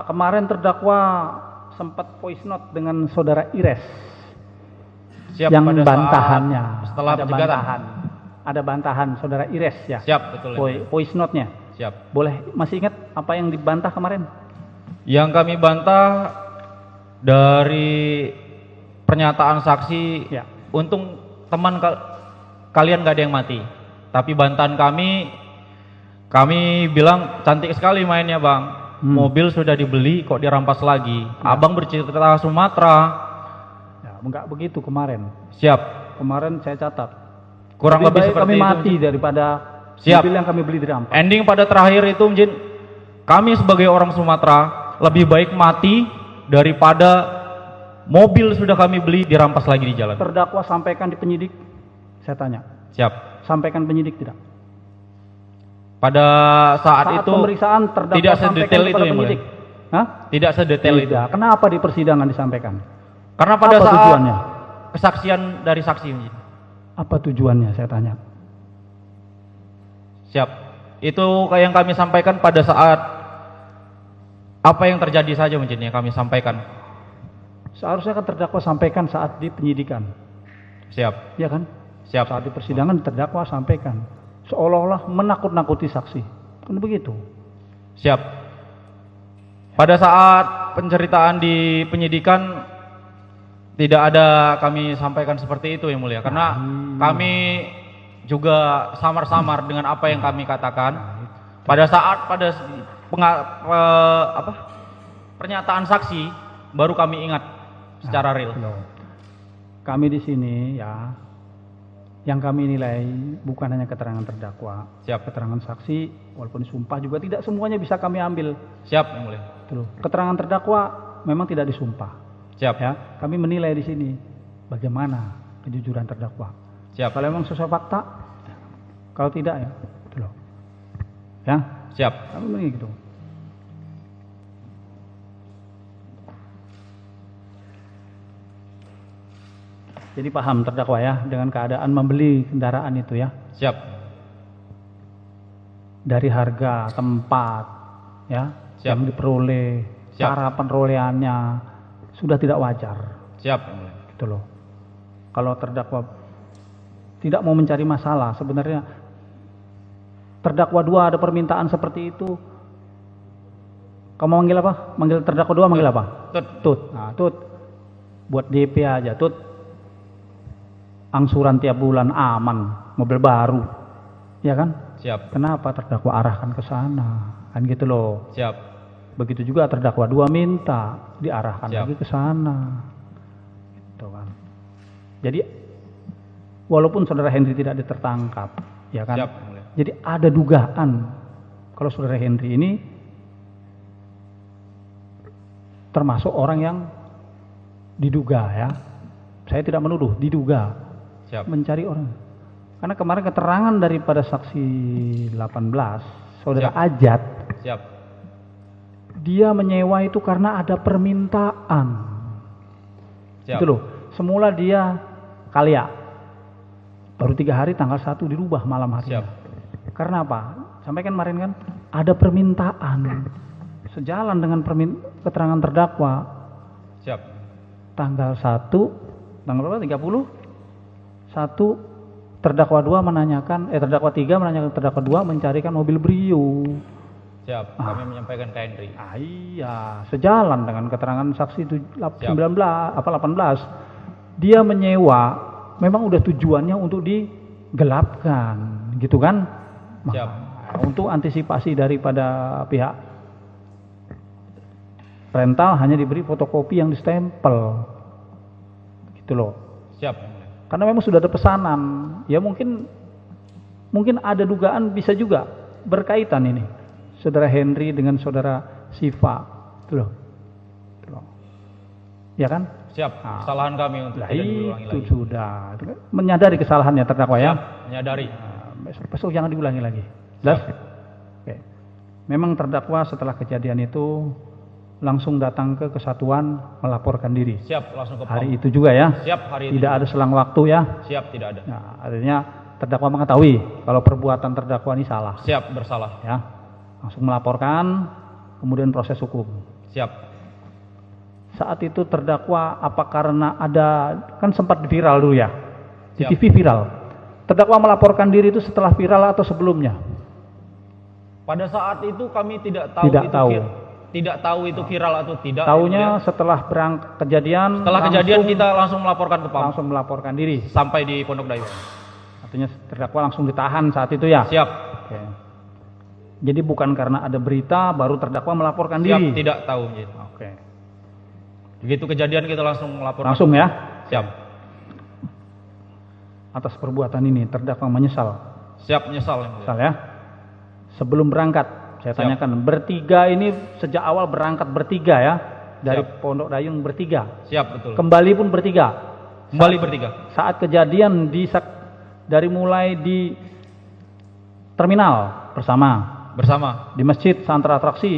Kemarin terdakwa sempat voice note dengan saudara Ires Siap, yang pada saat bantahannya. setelah ada penjegatan. bantahan, ada bantahan saudara Ires ya. Siap, betul. Voice note-nya. Siap. Boleh masih ingat apa yang dibantah kemarin? Yang kami bantah dari pernyataan saksi, Ya. untung teman kalian gak ada yang mati. Tapi bantahan kami bilang cantik sekali mainnya bang. Mobil sudah dibeli kok dirampas lagi. Abang bercerita Sumatera. Ya, enggak begitu kemarin. Siap. Kemarin saya catat. Kurang lebih baik seperti kami itu. mati daripada Siap. mobil yang kami beli dirampas. Ending pada terakhir itu Mjin, kami sebagai orang Sumatera lebih baik mati daripada mobil sudah kami beli dirampas lagi di jalan. Terdakwa sampaikan di penyidik. Saya tanya. Siap. Sampaikan penyidik tidak? Pada saat itu pemeriksaan terdakwa tidak sampaikan sedetail kepada itu yang penyidik. mulia. Hah? Tidak sedetail itu. Tidak. Kenapa di persidangan disampaikan? Karena pada Apa saat tujuannya? kesaksian dari saksi Mjin. Apa tujuannya saya tanya? Siap. Itu yang kami sampaikan pada saat apa yang terjadi saja Mjin yang kami sampaikan. Seharusnya kan terdakwa sampaikan saat di penyidikan. Siap. Ya kan? Siap. Saat di persidangan terdakwa sampaikan. Seolah-olah menakut-nakuti saksi. Kan begitu. Siap. Pada saat penceritaan di penyidikan tidak ada kami sampaikan seperti itu yang mulia karena kami juga samar-samar dengan apa yang kami katakan. Pada saat pernyataan saksi baru kami ingat secara real. Loh. Kami di sini ya, yang kami nilai bukan hanya keterangan terdakwa, Siap. keterangan saksi, walaupun disumpah juga tidak semuanya bisa kami ambil. Siap yang mulia. Tuh, keterangan terdakwa memang tidak disumpah. Siap. Ya, kami menilai di sini bagaimana kejujuran terdakwa. Siap. Kalau memang sesuai fakta, kalau tidak ya, itu loh. Ya, Siap. kami begitu. Jadi paham terdakwa ya dengan keadaan membeli kendaraan itu ya, Siap. dari harga tempat ya Siap. yang diperoleh, Siap. cara perolehannya sudah tidak wajar Siap yang mulia. gitu loh. Kalau terdakwa tidak mau mencari masalah, sebenarnya terdakwa 2 ada permintaan seperti itu, kamu manggil apa? Manggil terdakwa 2 manggil apa? Tut. Nah, Tut buat DP aja, Tut. Angsuran tiap bulan aman, mobil baru, ya kan? Siap. Kenapa terdakwa arahkan ke sana, kan gitu loh. Siap. Begitu juga terdakwa 2 minta diarahkan Siap. lagi ke sana, gitu kan. Jadi walaupun saudara Henry tidak ditertangkap, ya kan? Siap yang mulia. Jadi ada dugaan kalau saudara Henry ini termasuk orang yang diduga ya. Saya tidak menuduh, diduga. Siap. Mencari orang. Karena kemarin keterangan daripada saksi 18, saudara Siap. Ajat, Siap. dia menyewa itu karena ada permintaan. Siap. Itu loh. Semula dia Kalia. Baru 3 hari tanggal 1 dirubah malam hari. Siap. Karena apa? Sampaikan kemarin kan ada permintaan sejalan dengan keterangan terdakwa. Siap. Tanggal 1, tanggal berapa? 30? 1 terdakwa 2 menanyakan, terdakwa 3 menanyakan terdakwa 2 mencarikan mobil Brio. Siap. Kami menyampaikan ke Henry. Iya, sejalan dengan keterangan saksi 18. Dia menyewa, memang udah tujuannya untuk digelapkan, gitu kan? Siap. Untuk antisipasi daripada pihak rental hanya diberi fotokopi yang distempel, gitu loh. Siap, Yang Mulia. Karena memang sudah ada pesanan, ya mungkin ada dugaan bisa juga berkaitan ini, saudara Henry dengan saudara Siva, gitu loh. Ya kan? Siap. Kesalahan kami untuk Lah tidak diulangi itu lagi. sudah menyadari kesalahannya terdakwa ya. Siap. Menyadari. Besok jangan diulangi lagi. Jelas? Oke. Memang terdakwa setelah kejadian itu langsung datang ke kesatuan melaporkan diri. Siap. Langsung ke Hari itu juga ya. Siap. Hari itu. Tidak ada selang waktu ya. Siap. Tidak ada. Nah, artinya terdakwa mengetahui kalau perbuatan terdakwa ini salah. Siap. Bersalah. Ya. Langsung melaporkan, kemudian proses hukum. Siap. Saat itu terdakwa apa karena ada, kan sempat viral dulu ya. Di Siap. TV viral. Terdakwa melaporkan diri itu setelah viral atau sebelumnya? Pada saat itu kami tidak tahu Tidak itu tahu. tidak tahu itu viral atau tidak. Taunya Yang Mulia. setelah berangkat kejadian. Setelah kejadian kita langsung melaporkan ke PAM langsung melaporkan diri. sampai di Pondok Dayu. Artinya terdakwa langsung ditahan saat itu ya. Siap. Oke. Jadi bukan karena ada berita baru terdakwa melaporkan Siap. diri. Tidak tahu. Gitu. Oke. Begitu kejadian kita langsung melaporkan. Langsung ya. Siap. Atas perbuatan ini terdakwa menyesal. Siap. Menyesal. Yang Mulia. Menyesal ya. Sebelum berangkat, saya Siap. tanyakan, bertiga ini sejak awal berangkat bertiga ya, dari Siap. Pondok Dayung bertiga, Siap. Betul. kembali pun bertiga. Kembali bertiga. Saat kejadian dari mulai di terminal Bersama. di masjid santra atraksi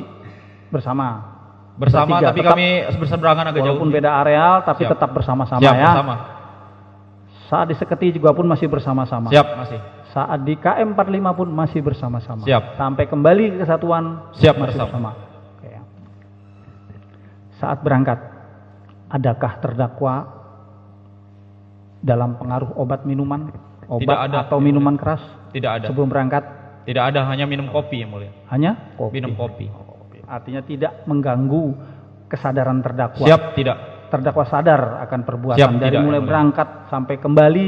bersama, bertiga, Tapi tetap, kami berseberangan agak jauh. walaupun beda areal tapi Siap. tetap bersama-sama Siap. ya. Bersama. Saat di Seketi juga pun masih bersama-sama. Siap. Masih. Saat di KM 45 pun masih bersama-sama. Siap. Sampai kembali ke kesatuan Siap. masih Bersama. Oke, ya. Saat berangkat, adakah terdakwa dalam pengaruh obat minuman, Tidak ada. atau minuman keras Tidak ada. sebelum berangkat? Tidak ada. Hanya minum kopi Yang Mulia. Hanya kopi. Minum kopi. Artinya tidak mengganggu kesadaran terdakwa. Siap. Tidak. Terdakwa sadar akan perbuatan Siap, dari tidak, mulai yang mulia. berangkat sampai kembali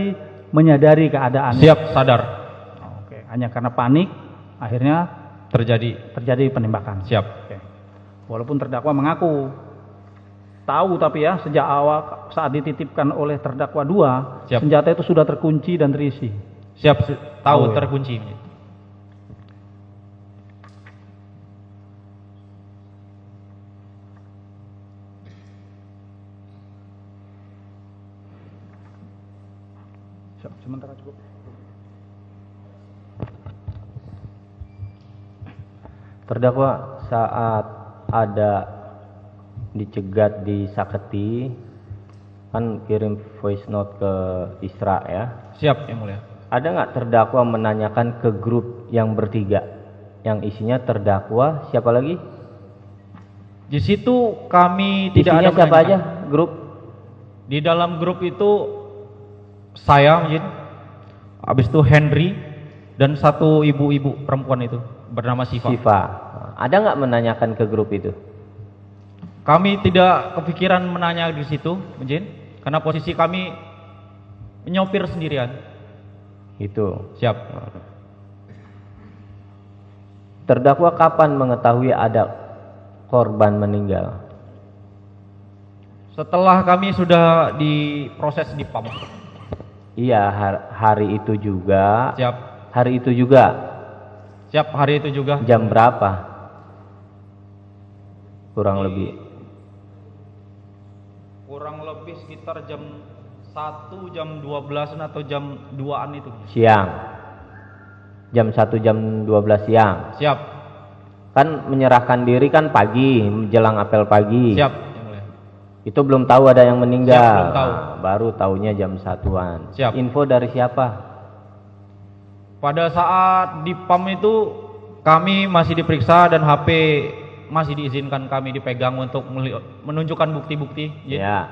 menyadari keadaan. Siap. Sadar. Oke, hanya karena panik akhirnya Terjadi. penembakan. Siap. Oke. Walaupun terdakwa mengaku tahu, tapi ya sejak awal saat dititipkan oleh terdakwa 2, Siap. senjata itu sudah terkunci dan terisi. Siap. Tahu. ya. Terkunci. Sementara cukup. Terdakwa saat ada dicegat di Saketi kan kirim voice note ke Isra ya. Siap Yang Mulia. Ada nggak terdakwa menanyakan ke grup yang bertiga yang isinya terdakwa siapa lagi? Di situ kami tidak Isinya ada siapa aja menanyakan. grup? Di dalam grup itu saya mungkin, habis itu Henry dan satu ibu-ibu perempuan itu bernama Siva. Siva. Ada nggak menanyakan ke grup itu? Kami tidak kepikiran menanya di situ, mungkin karena posisi kami menyopir sendirian. Itu. Siap. Terdakwa kapan mengetahui ada korban meninggal? Setelah kami sudah diproses di PAM. Iya, hari itu juga. Siap. Hari itu juga. Siap, hari itu juga. Jam berapa? Kurang lebih. Kurang lebih sekitar jam 1, jam 12 atau jam 2-an itu. Siang. Jam 1 jam 12 siang. Siap. Kan menyerahkan diri kan pagi, menjelang apel pagi. Siap. Yang Mulia. Itu belum tahu ada yang meninggal. Siap, belum tahu. Nah, baru taunya jam 1-an. Siap. Info dari siapa? Pada saat di PAM itu kami masih diperiksa dan HP masih diizinkan kami dipegang untuk menunjukkan bukti-bukti. Ya.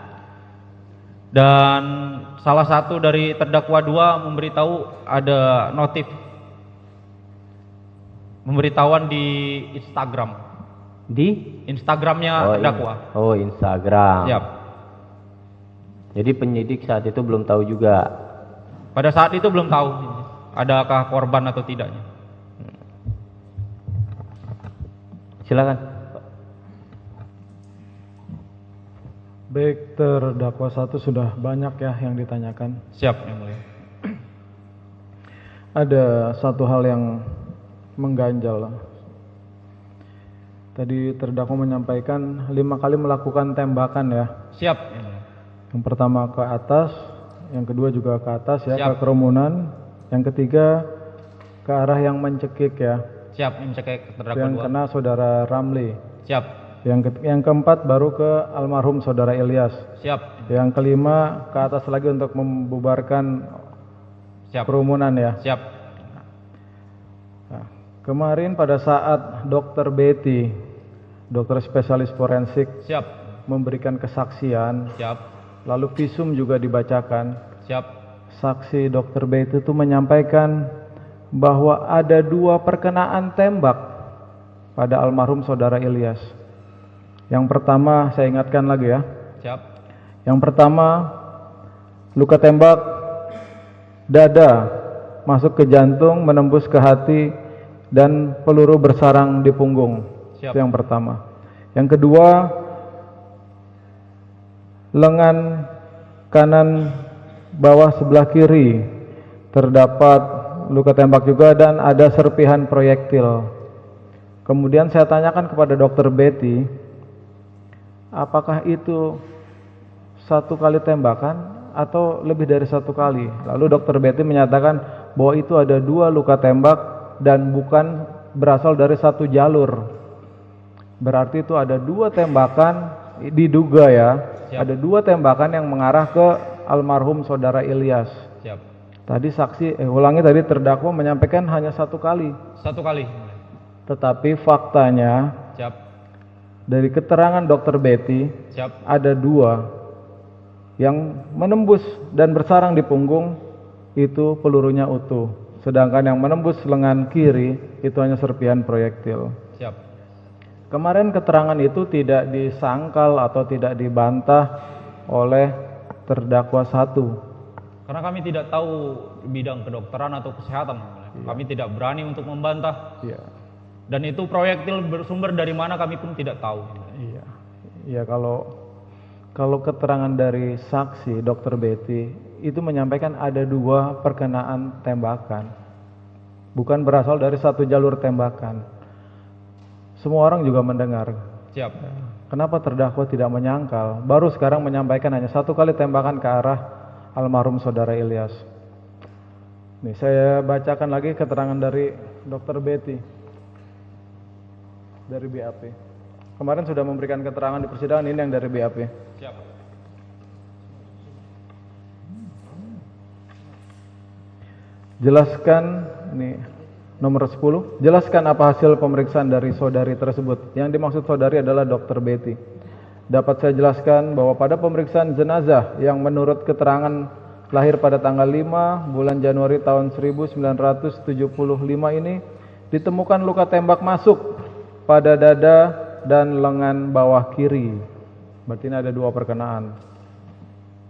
Dan salah satu dari terdakwa 2 memberitahu ada notif pemberitahuan di Instagram. Di Instagramnya terdakwa. Oh, Instagram. Siap. Jadi penyidik saat itu belum tahu juga. Pada saat itu belum tahu adakah korban atau tidaknya. Silakan. Baik, terdakwa 1 sudah banyak ya yang ditanyakan. Siap, Yang Mulia. Ada satu hal yang mengganjal. Tadi terdakwa menyampaikan 5 kali melakukan tembakan ya. Siap, Yang Mulia. Yang pertama ke atas, yang kedua juga ke atas ya, Siap. ke kerumunan. Yang ketiga ke arah yang mencekik ya, Siap, mencekik terdakwa yang 2. kena saudara Ramli. Siap. Yang keempat baru ke almarhum saudara Ilyas. Siap. Yang kelima ke atas lagi untuk membubarkan Siap. kerumunan ya. Siap. Nah, kemarin pada saat Dokter Betty, dokter spesialis forensik, Siap. memberikan kesaksian, Siap. lalu visum juga dibacakan. Siap. Saksi Dokter Betty itu menyampaikan bahwa ada 2 perkenaan tembak pada almarhum saudara Ilyas. Yang pertama saya ingatkan lagi ya. Siap. Yang pertama luka tembak dada masuk ke jantung, menembus ke hati, dan peluru bersarang di punggung. Siap. Itu yang pertama. Yang kedua, lengan kanan bawah sebelah kiri terdapat luka tembak juga dan ada serpihan proyektil. Kemudian saya tanyakan kepada Dokter Betty, apakah itu 1 kali tembakan atau lebih dari 1 kali? Lalu Dokter Betty menyatakan bahwa itu ada 2 luka tembak dan bukan berasal dari 1 jalur. Berarti itu ada 2 tembakan, diduga ya. Siap. Ada 2 tembakan yang mengarah ke almarhum saudara Ilyas. Siap. Tadi ulangi tadi terdakwa menyampaikan hanya 1 kali. 1 kali. Tetapi faktanya Siap. dari keterangan Dokter Betty Siap. ada 2 yang menembus dan bersarang di punggung, itu pelurunya utuh. Sedangkan yang menembus lengan kiri itu hanya serpihan proyektil. Siap. Kemarin keterangan itu tidak disangkal atau tidak dibantah oleh terdakwa 1. Karena kami tidak tahu bidang kedokteran atau kesehatan. Kami tidak berani untuk membantah. Iya. Dan itu proyektil bersumber dari mana kami pun tidak tahu. Iya. Iya, kalau keterangan dari saksi Dokter Betty itu menyampaikan ada 2 perkenaan tembakan. Bukan berasal dari 1 jalur tembakan. Semua orang juga mendengar. Siap. Kenapa terdakwa tidak menyangkal? Baru sekarang menyampaikan hanya 1 kali tembakan ke arah almarhum saudara Ilyas. Nih, saya bacakan lagi keterangan dari Dokter Betty dari BAP. Kemarin sudah memberikan keterangan di persidangan, ini yang dari BAP. Siap. Jelaskan, ini nomor 10. Jelaskan apa hasil pemeriksaan dari saudari tersebut. Yang dimaksud saudari adalah Dokter Betty. Dapat saya jelaskan bahwa pada pemeriksaan jenazah yang menurut keterangan lahir pada tanggal 5 bulan Januari tahun 1975 ini ditemukan luka tembak masuk pada dada dan lengan bawah kiri. Berarti ini ada 2 perkenaan.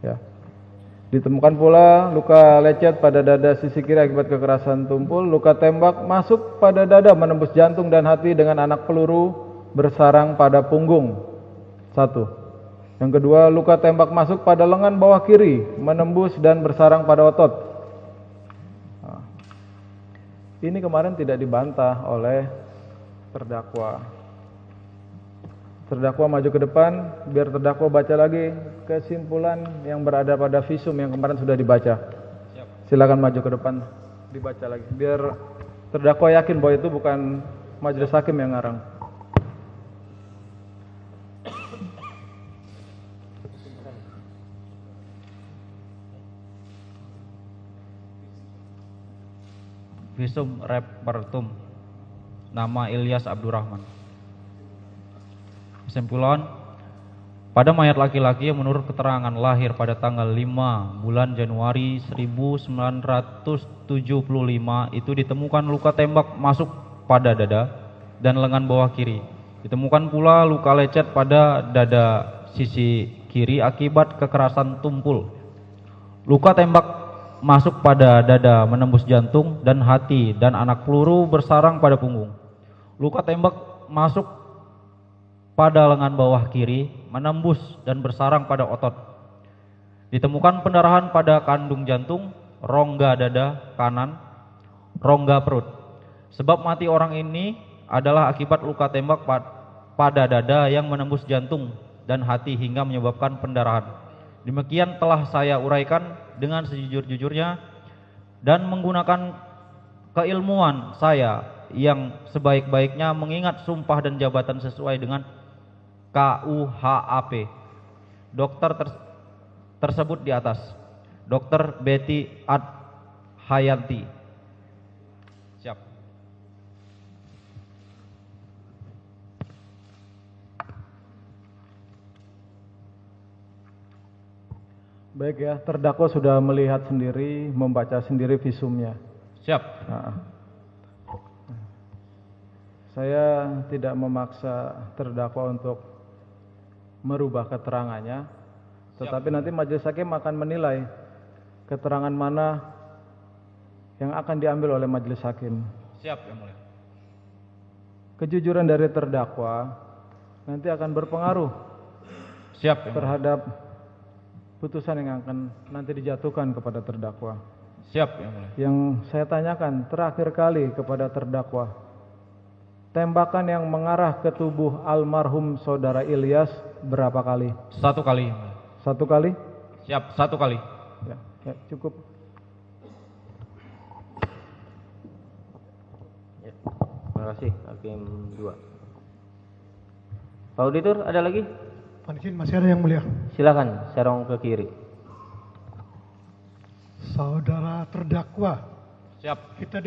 Ya. Ditemukan pula luka lecet pada dada sisi kiri akibat kekerasan tumpul. Luka tembak masuk pada dada menembus jantung dan hati dengan anak peluru bersarang pada punggung. 1. Yang kedua, luka tembak masuk pada lengan bawah kiri menembus dan bersarang pada otot. Nah, ini kemarin tidak dibantah oleh terdakwa. Terdakwa maju ke depan, biar terdakwa baca lagi kesimpulan yang berada pada visum yang kemarin sudah dibaca. Silakan maju ke depan, dibaca lagi. Biar terdakwa yakin bahwa itu bukan majelis hakim yang ngarang. visum repertum. Nama Ilyas Abdurrahman. Kesimpulan, pada mayat laki-laki yang menurut keterangan lahir pada tanggal 5 bulan Januari 1975 itu ditemukan luka tembak masuk pada dada dan lengan bawah kiri. Ditemukan pula luka lecet pada dada sisi kiri akibat kekerasan tumpul. Luka tembak masuk pada dada menembus jantung dan hati dan anak peluru bersarang pada punggung. Luka tembak masuk pada lengan bawah kiri menembus dan bersarang pada otot. Ditemukan pendarahan pada kandung jantung, rongga dada kanan, rongga perut. Sebab mati orang ini adalah akibat luka tembak pada dada yang menembus jantung dan hati hingga menyebabkan pendarahan. Demikian telah saya uraikan dengan sejujur-jujurnya dan menggunakan keilmuan saya yang sebaik-baiknya mengingat sumpah dan jabatan sesuai dengan KUHAP. Dokter tersebut di atas. Dr. Betty Ad Hayanti. Siap. Baik ya, terdakwa sudah melihat sendiri, membaca sendiri visumnya. Siap. Nah, saya tidak memaksa terdakwa untuk merubah keterangannya, tetapi nanti majelis hakim akan menilai keterangan mana yang akan diambil oleh majelis hakim. Siap, Yang Mulia. Kejujuran dari terdakwa nanti akan berpengaruh Siap, Yang Mulia. terhadap putusan yang akan nanti dijatuhkan kepada terdakwa. Siap, Yang Mulia. Yang saya tanyakan terakhir kali kepada terdakwa, tembakan yang mengarah ke tubuh almarhum saudara Ilyas berapa kali? 1 kali, Yang Mulia. 1 kali? Siap, 1 kali. Ya, cukup. Ya, terima kasih Hakim 2. Pak Auditor, ada lagi? Mohon izin, masih ada Yang Mulia. Silakan, serong ke kiri. Saudara terdakwa, Siap. kita